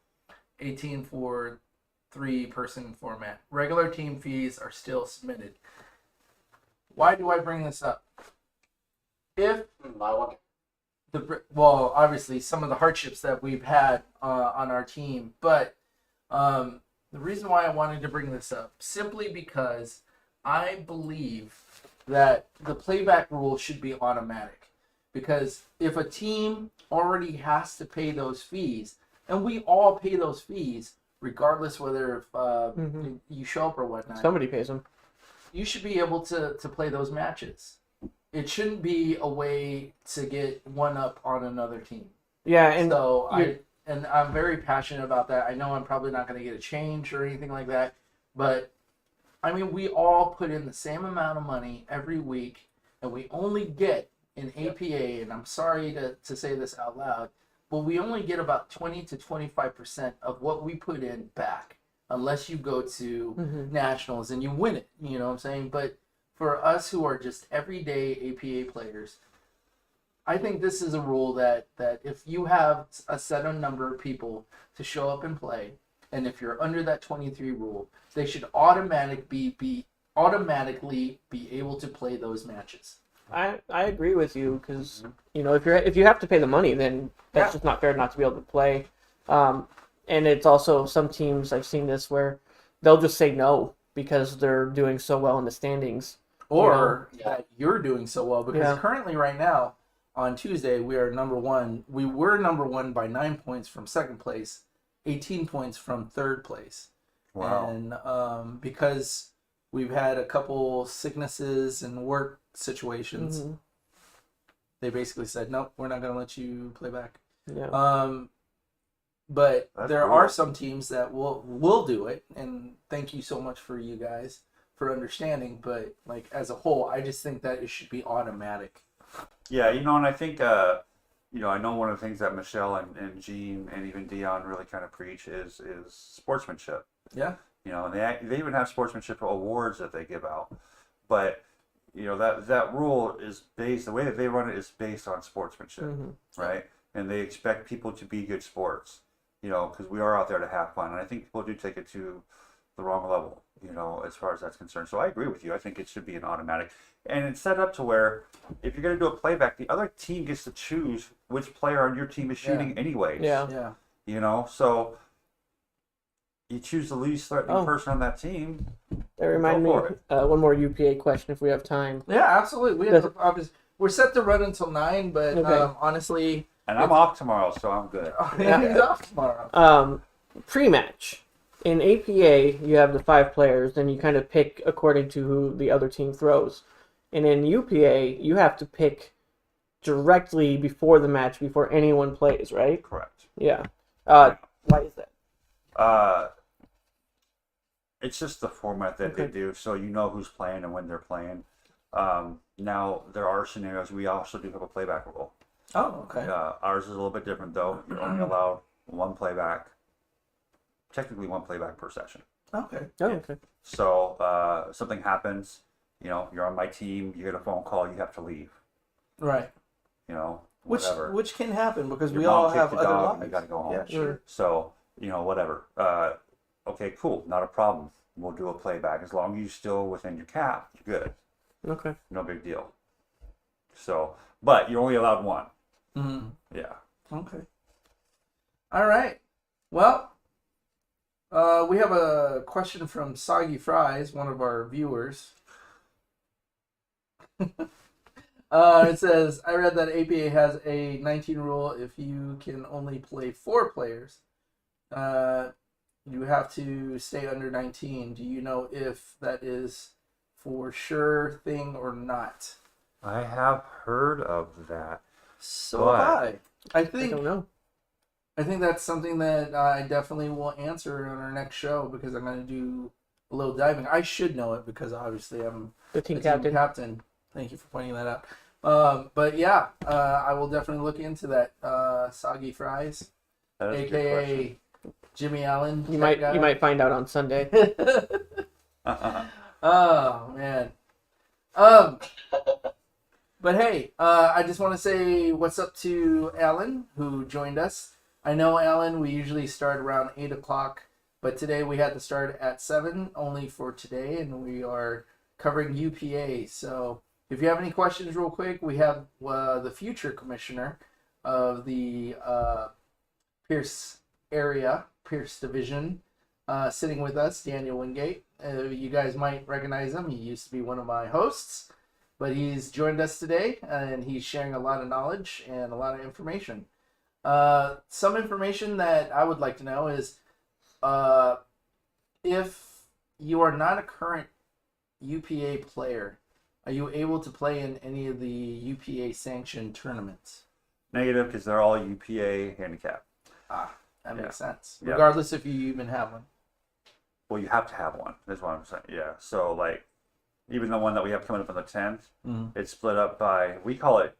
18 for 3-person format. Regular team fees are still submitted. Why do I bring this up? If
I wonder.
well, obviously some of the hardships that we've had on our team, but the reason why I wanted to bring this up, simply because I believe that the playback rule should be automatic. Because if a team already has to pay those fees, and we all pay those fees, regardless whether you show up or whatnot,
Somebody pays them.
you should be able to play those matches. It shouldn't be a way to get one up on another team.
Yeah, and
So I'm very passionate about that. I know I'm probably not going to get a change or anything like that, but I mean, we all put in the same amount of money every week, and we only get in APA, and I'm sorry to say this out loud, but we only get about 20 to 25% of what we put in back, unless you go to nationals and you win it. You know what I'm saying? But for us who are just everyday APA players, I think this is a rule that if you have a set number of people to show up and play, and if you're under that 23 rule, they should automatically be able to play those matches.
I agree with you, because if you have to pay the money, then that's just not fair not to be able to play. And it's also some teams, I've seen this, where they'll just say no because they're doing so well in the standings.
Or that you're doing so well, because
Yeah.
currently right now on Tuesday we are number one. We were number one by 9 points from second place, 18 points from third place.
Wow.
And because we've had a couple sicknesses and work situations, they basically said, nope, we're not going to let you play back.
Yeah.
But
That's
there
cool.
are some teams that will do it, and thank you so much for you guys for understanding. But like as a whole, I just think that it should be automatic.
Yeah, and I think, I know one of the things that Michelle and Gene and even Dion really kind of preach is sportsmanship.
Yeah.
They even have sportsmanship awards that they give out. But, that rule is based, the way that they run it is based on sportsmanship, right? And they expect people to be good sports, because we are out there to have fun. And I think people do take it to the wrong level, as far as that's concerned. So I agree with you. I think it should be an automatic. And it's set up to where if you're going to do a playback, the other team gets to choose which player on your team is shooting anyways.
Yeah.
Yeah.
So you choose the least threatening person on that team.
That reminded me
Go for
one more UPA question if we have time.
Yeah, absolutely. We're set to run until 9, but
Okay.
honestly,
And I'm off tomorrow, so I'm good.
he's off tomorrow.
Pre-match. In APA, you have the 5 players, then you kind of pick according to who the other team throws. And in UPA, you have to pick directly before the match, before anyone plays, right?
Correct.
Yeah. Why is that?
It's just the format that they do, so you know who's playing and when they're playing. Now, there are scenarios, we also do have a playback rule.
Oh, okay.
Ours is a little bit different, though. You're only allowed technically one playback per session.
Okay.
Oh, okay.
So something happens, you're on my team, you get a phone call, you have to leave.
Right.
Whatever.
Which can happen because
Your
we
mom
all
kicked
have
your
other
dog,
lives.
you got to go home.
Yeah, sure.
So, whatever. Okay, cool, not a problem. We'll do a playback. As long as you're still within your cap, you're good.
Okay.
No big deal. So, but you're only allowed one.
Mm-hmm.
Yeah.
Okay. All right. Well, we have a question from Soggy Fries, one of our viewers. It says, I read that APA has a 19 rule if you can only play 4 players. you have to stay under 19. Do you know if that is for sure thing or not?
I have heard of that.
So have I. I
I
think
don't know.
I think that's something that I definitely will answer on our next show because I'm going to do a little diving. I should know it because obviously I'm
The
the
team captain.
captain. Thank you for pointing that out. But yeah, I will definitely look into that. Soggy Fries,
That is a good
aka Jimmy Allen.
You
tech
might find out on Sunday.
question.
Oh man. Um. But hey, I just want to say what's up to Alan who joined us. I know Alan. We usually start around 8 o'clock, but today we had to start at 7 only for today, and we are covering UPA. So if you have any questions, real quick, we have the future commissioner of the Pierce area, Pierce Division, sitting with us, Daniel Wingate. You guys might recognize him. He used to be one of my hosts, but he's joined us today, and he's sharing a lot of knowledge and a lot of information. Some information that I would like to know is if you are not a current UPA player, are you able to play in any of the UPA sanctioned tournaments?
Negative, because they're all UPA handicap.
That makes sense.
Yeah.
Regardless if you even have one.
Well, you have to have one. That's what I'm saying. Yeah. So like, even the one that we have coming up on the 10th, it's split up by we call it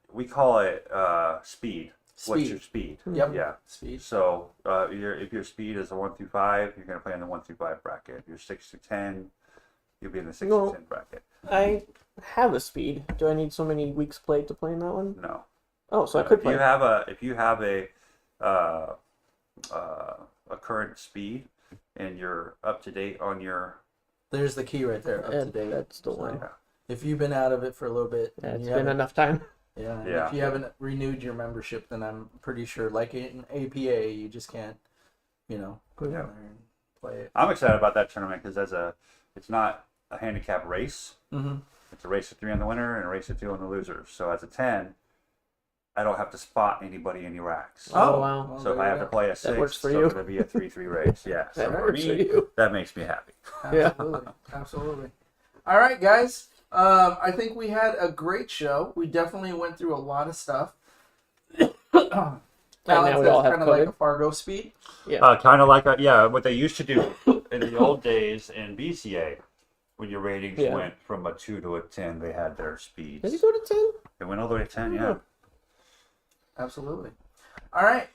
speed. What's your speed?
Yep.
Yeah.
Speed.
So if your speed is a 1 through 5, you're gonna play in the 1 through 5 bracket. If you're 6 through 10, you'll be in the 6
No.
to 10 bracket.
I have a speed. Do I need so many weeks played to play in that one?
No.
Oh, so I could
If
play.
you have a current speed and you're up to date on your
There's the key right there, up to date.
That's the one.
yeah.
If you've been out of it for a little bit,
Yeah,
and
it's
you
been
haven't-
enough time.
Yeah, and
Yeah.
if you haven't renewed your membership, then I'm pretty sure, like in APA, you just can't, go down
Yeah.
there and play it.
I'm excited about that tournament because it's not a handicap race.
Mm-hmm.
It's a race of 3 on the winner and a race of 2 on the losers. So as a 10, I don't have to spot anybody in your racks.
Oh, wow.
Well,
So if
there
I
you
have to
go.
play a 6,
works for
it's
you.
going to be a 3-3 race. Yeah. So
That
for
works for
me,
you.
that makes me happy.
Yeah.
Absolutely. Absolutely. All right, guys. I think we had a great show. We definitely went through a lot of stuff.
now we all have
kind of like
COVID.
a Fargo speed.
Kind of like what they used to do in the old days in BCA. When your ratings
Yeah.
went from a 2 to a 10, they had their speeds.
Did he go to 10?
It went all the way to 10, yeah.
Absolutely. All right.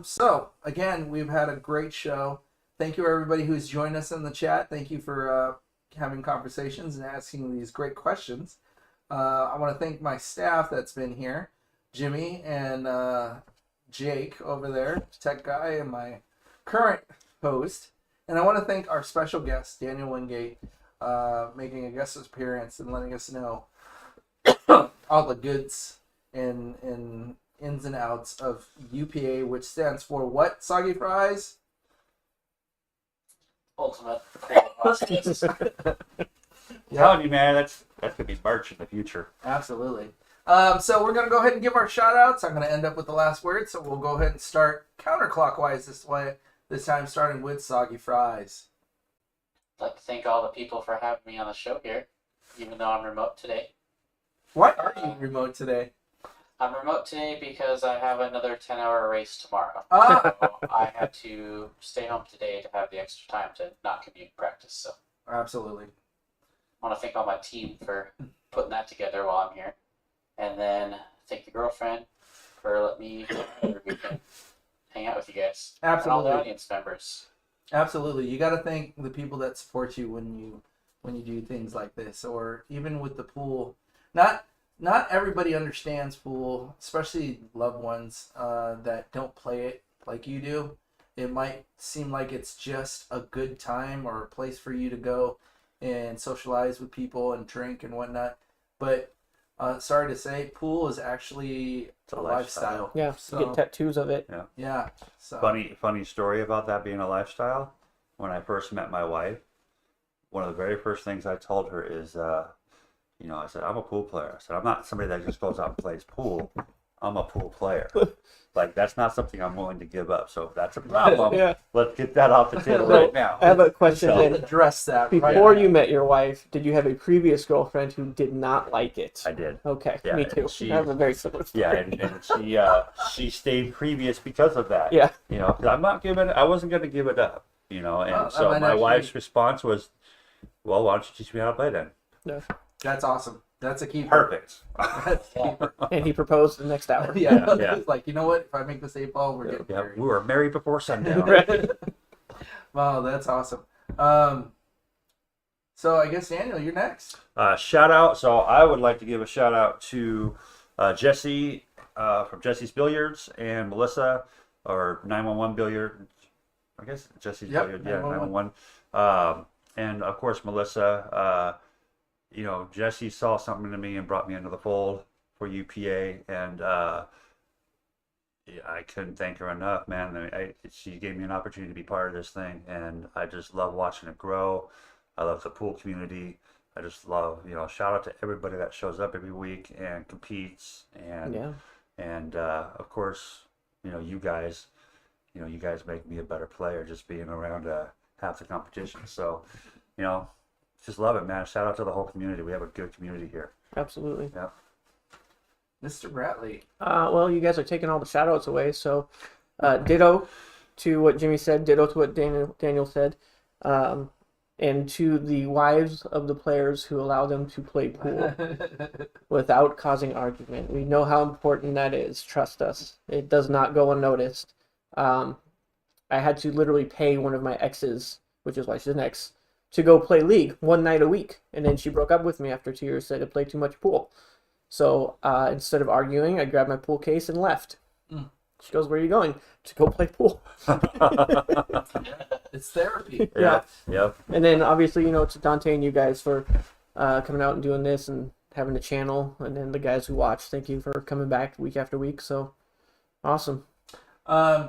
So again, we've had a great show. Thank you, everybody who's joined us in the chat. Thank you for having conversations and asking these great questions. I want to thank my staff that's been here, Jimmy and Jake over there, tech guy, and my current host. And I want to thank our special guest, Daniel Wingate, making a guest appearance and letting us know all the goods and ins and outs of UPA, which stands for what, Soggy Fries?
Ultimate.
Telling you, man, that's gonna be merch in the future.
Absolutely. So we're going to go ahead and give our shout outs. I'm going to end up with the last word, so we'll go ahead and start counterclockwise this time, starting with Soggy Fries.
I'd like to thank all the people for having me on the show here, even though I'm remote today.
Why are you remote today?
I'm remote today because I have another 10-hour race tomorrow.
Ah,
So I had to stay home today to have the extra time to not commute and practice. So
absolutely.
I want to thank all my team for putting that together while I'm here. And then thank the girlfriend for letting me every weekend hang out with you guys. And all
Absolutely.
the audience members.
Absolutely. You got to thank the people that support you when you do things like this, or even with the pool. Not everybody understands pool, especially loved ones that don't play it like you do. It might seem like it's just a good time or a place for you to go and socialize with people and drink and whatnot. But sorry to say, pool is actually
It's a
a
lifestyle.
lifestyle.
Yeah,
So,
you get tattoos of it.
yeah. So,
Funny story about that being a lifestyle. When I first met my wife, one of the very first things I told her is, I said, I'm a pool player. I said, I'm not somebody that just goes out and plays pool. I'm a pool player. Like, that's not something I'm willing to give up. So if that's a problem,
Yeah.
let's get that off the table right now.
I have a question
So-
then.
Address that
Before
right
you met your wife, did you have a previous girlfriend who did not like it?
I did.
Okay,
Yeah,
me too.
she-
I have a very similar story.
Yeah, and she stayed previous because of that.
Yeah.
You know, 'cause I wasn't going to give it up, you know, and
Oh, that
so
might
my
actually-
wife's response was, well, why don't you teach me how to play then?
Yeah.
That's awesome. That's a keeper.
Perfect.
That's a keeper.
And he proposed the next hour.
Yeah.
Yeah.
It's like, you know what? If I make this 8-ball, we're getting
Yeah,
married.
we were married before sundown.
Right.
Wow, that's awesome. So I guess Daniel, you're next.
Shout out. So I would like to give a shout out to Jesse from Jesse's Billiards and Melissa, or 911 Billiard. I guess Jesse's
Yep,
Billiard. Yeah,
911.
911. And of course Melissa. You know, Jesse saw something in me and brought me into the fold for UPA, and yeah, I couldn't thank her enough, man. She gave me an opportunity to be part of this thing, and I just love watching it grow. I love the pool community. I just love, you know, shout out to everybody that shows up every week and competes, and
Yeah.
and of course, you know, you guys make me a better player just being around half the competition. So, you know, just love it, man. Shout out to the whole community. We have a good community here.
Absolutely.
Yeah.
Mr. Bratley.
Well, you guys are taking all the shout outs away, so ditto to what Jimmy said, ditto to what Daniel said, and to the wives of the players who allow them to play pool without causing argument. We know how important that is. Trust us. It does not go unnoticed. I had to literally pay one of my exes, which is why she's an ex, to go play League one night a week. And then she broke up with me after 2 years, said I played too much pool. So instead of arguing, I grabbed my pool case and left. She goes, "Where are you going?" "To go play pool."
It's therapy.
Yeah.
Yep.
And then obviously, you know, to Dante and you guys for coming out and doing this and having the channel. And then the guys who watch, thank you for coming back week after week. So awesome.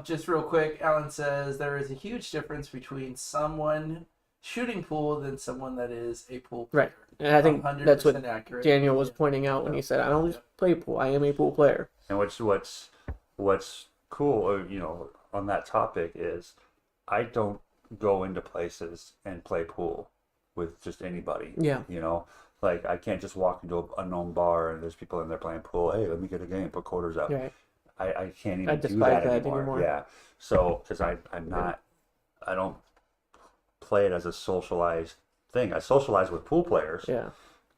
Just real quick, Alan says there is a huge difference between someone shooting pool than someone that is a pool player.
Right. And I think that's what
100% accurate.
Daniel was pointing out when he said, "I don't just play pool. I am a pool player."
And what's cool, you know, on that topic is I don't go into places and play pool with just anybody.
Yeah.
You know, like I can't just walk into an unknown bar and there's people in there playing pool. Hey, let me get a game, put quarters up.
Right.
I can't even
I
do
despise
that
that
anymore.
anymore.
Yeah. So, because I don't play it as a socialized thing. I socialize with pool players,
Yeah.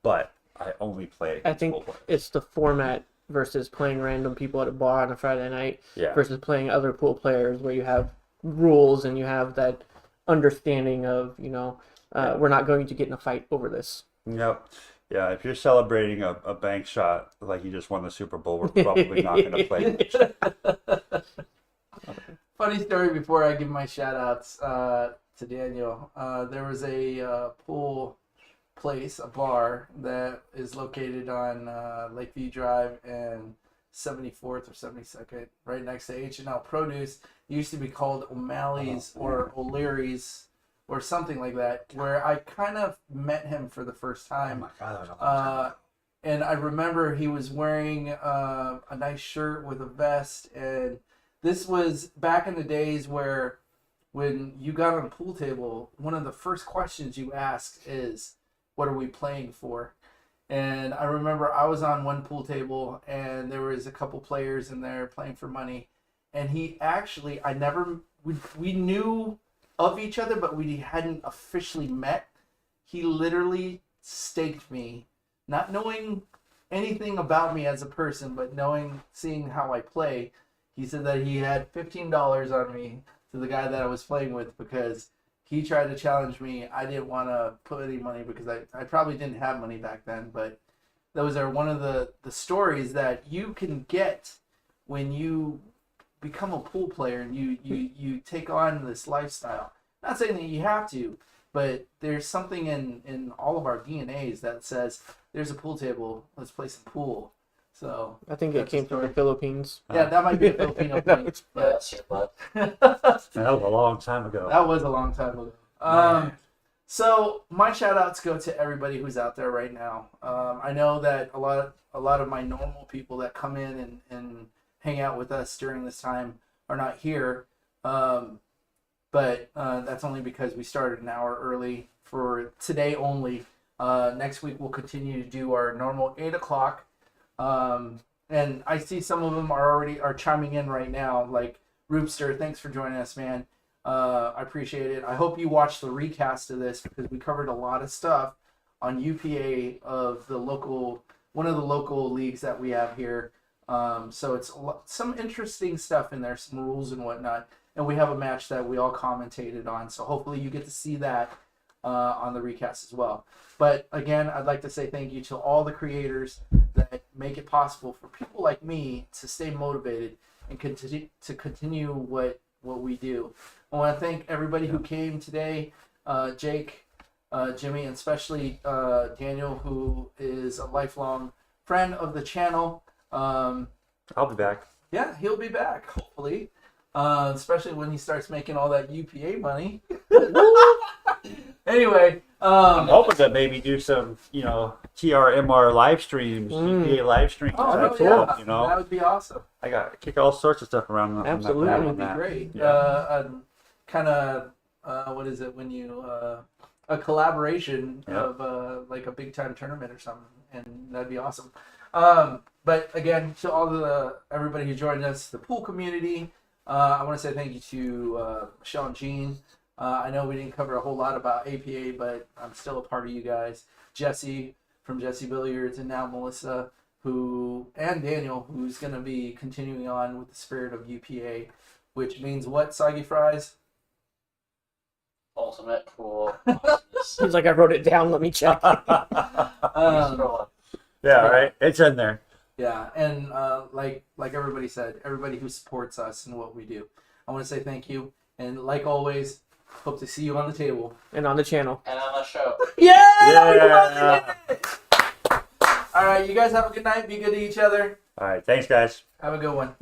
but I only play
I
against
think
pool players.
it's the format versus playing random people at a bar on a Friday night
Yeah.
versus playing other pool players where you have rules and you have that understanding of, you know, we're not going to get in a fight over this.
Yep. Yeah, if you're celebrating a bank shot like you just won the Super Bowl, we're probably not going to play.
Funny story before I give my shout outs to Daniel. There was a pool place, a bar that is located on Lakeview Drive and 74th or 72nd, right next to H&L Produce. It used to be called O'Malley's or O'Leary's or something like that, where I kind of met him for the first time. And I remember he was wearing a nice shirt with a vest, and this was back in the days where when you got on a pool table, one of the first questions you asked is, "What are we playing for?" And I remember I was on one pool table, and there was a couple players in there playing for money, and he actually, we knew of each other, but we hadn't officially met. He literally staked me, not knowing anything about me as a person, but seeing how I play. He said that he had $15 on me to the guy that I was playing with because he tried to challenge me. I didn't want to put any money because I probably didn't have money back then, but those are one of the stories that you can get when you become a pool player and you take on this lifestyle. Not saying that you have to, but there's something in all of our DNAs that says there's a pool table, let's play some pool. So
I think it
that's the
came from the
story.
Philippines.
Yeah, that might be a Filipino thing.
Yeah,
But
that's your blood.
That was a long time ago.
that was a long time ago. So my shout outs go to everybody who's out there right now. I know that a lot of my normal people that come in and hang out with us during this time are not here. But that's only because we started an hour early for today only. Next week we'll continue to do our normal 8 o'clock. And I see some of them are chiming in right now. Like Roopster, thanks for joining us, man. I appreciate it. I hope you watched the recast of this because we covered a lot of stuff on UPA of one of the local leagues that we have here. So it's some interesting stuff in there, some rules and whatnot. And we have a match that we all commentated on. So hopefully you get to see that on the recast as well. But again, I'd like to say thank you to all the creators that make it possible for people like me to stay motivated and continue what we do. I want to thank everybody who came today, Jake, Jimmy, and especially Daniel, who is a lifelong friend of the channel.
I'll be back.
Yeah, he'll be back, hopefully. Especially when he starts making all that UPA money. Anyway,
I'm hoping to maybe do some, TRMR live streams, UPA live streams.
Oh,
That's
yeah.
cool,
That would be awesome.
I got to kick all sorts of stuff around.
Absolutely.
That would be great.
Yeah.
Kind of, what is it when you, a collaboration
Yep.
of like a big time tournament or something, and that'd be awesome. But again, to everybody who joined us, the pool community, I want to say thank you to Michelle and Jean. I know we didn't cover a whole lot about APA, but I'm still a part of you guys. Jesse from Jesse Billiards, and now Melissa, and Daniel, who's going to be continuing on with the spirit of UPA, which means what, Soggy Fries?
Ultimate pool.
Seems like I wrote it down. Let me check.
Um,
Yeah, right. It's in there.
Yeah, and like everybody said, everybody who supports us and what we do, I want to say thank you. And like always, hope to see you on the table.
And on the channel.
And on the show.
Yeah! All right, you guys have a good night. Be good to each other.
All right. Thanks, guys.
Have a good one.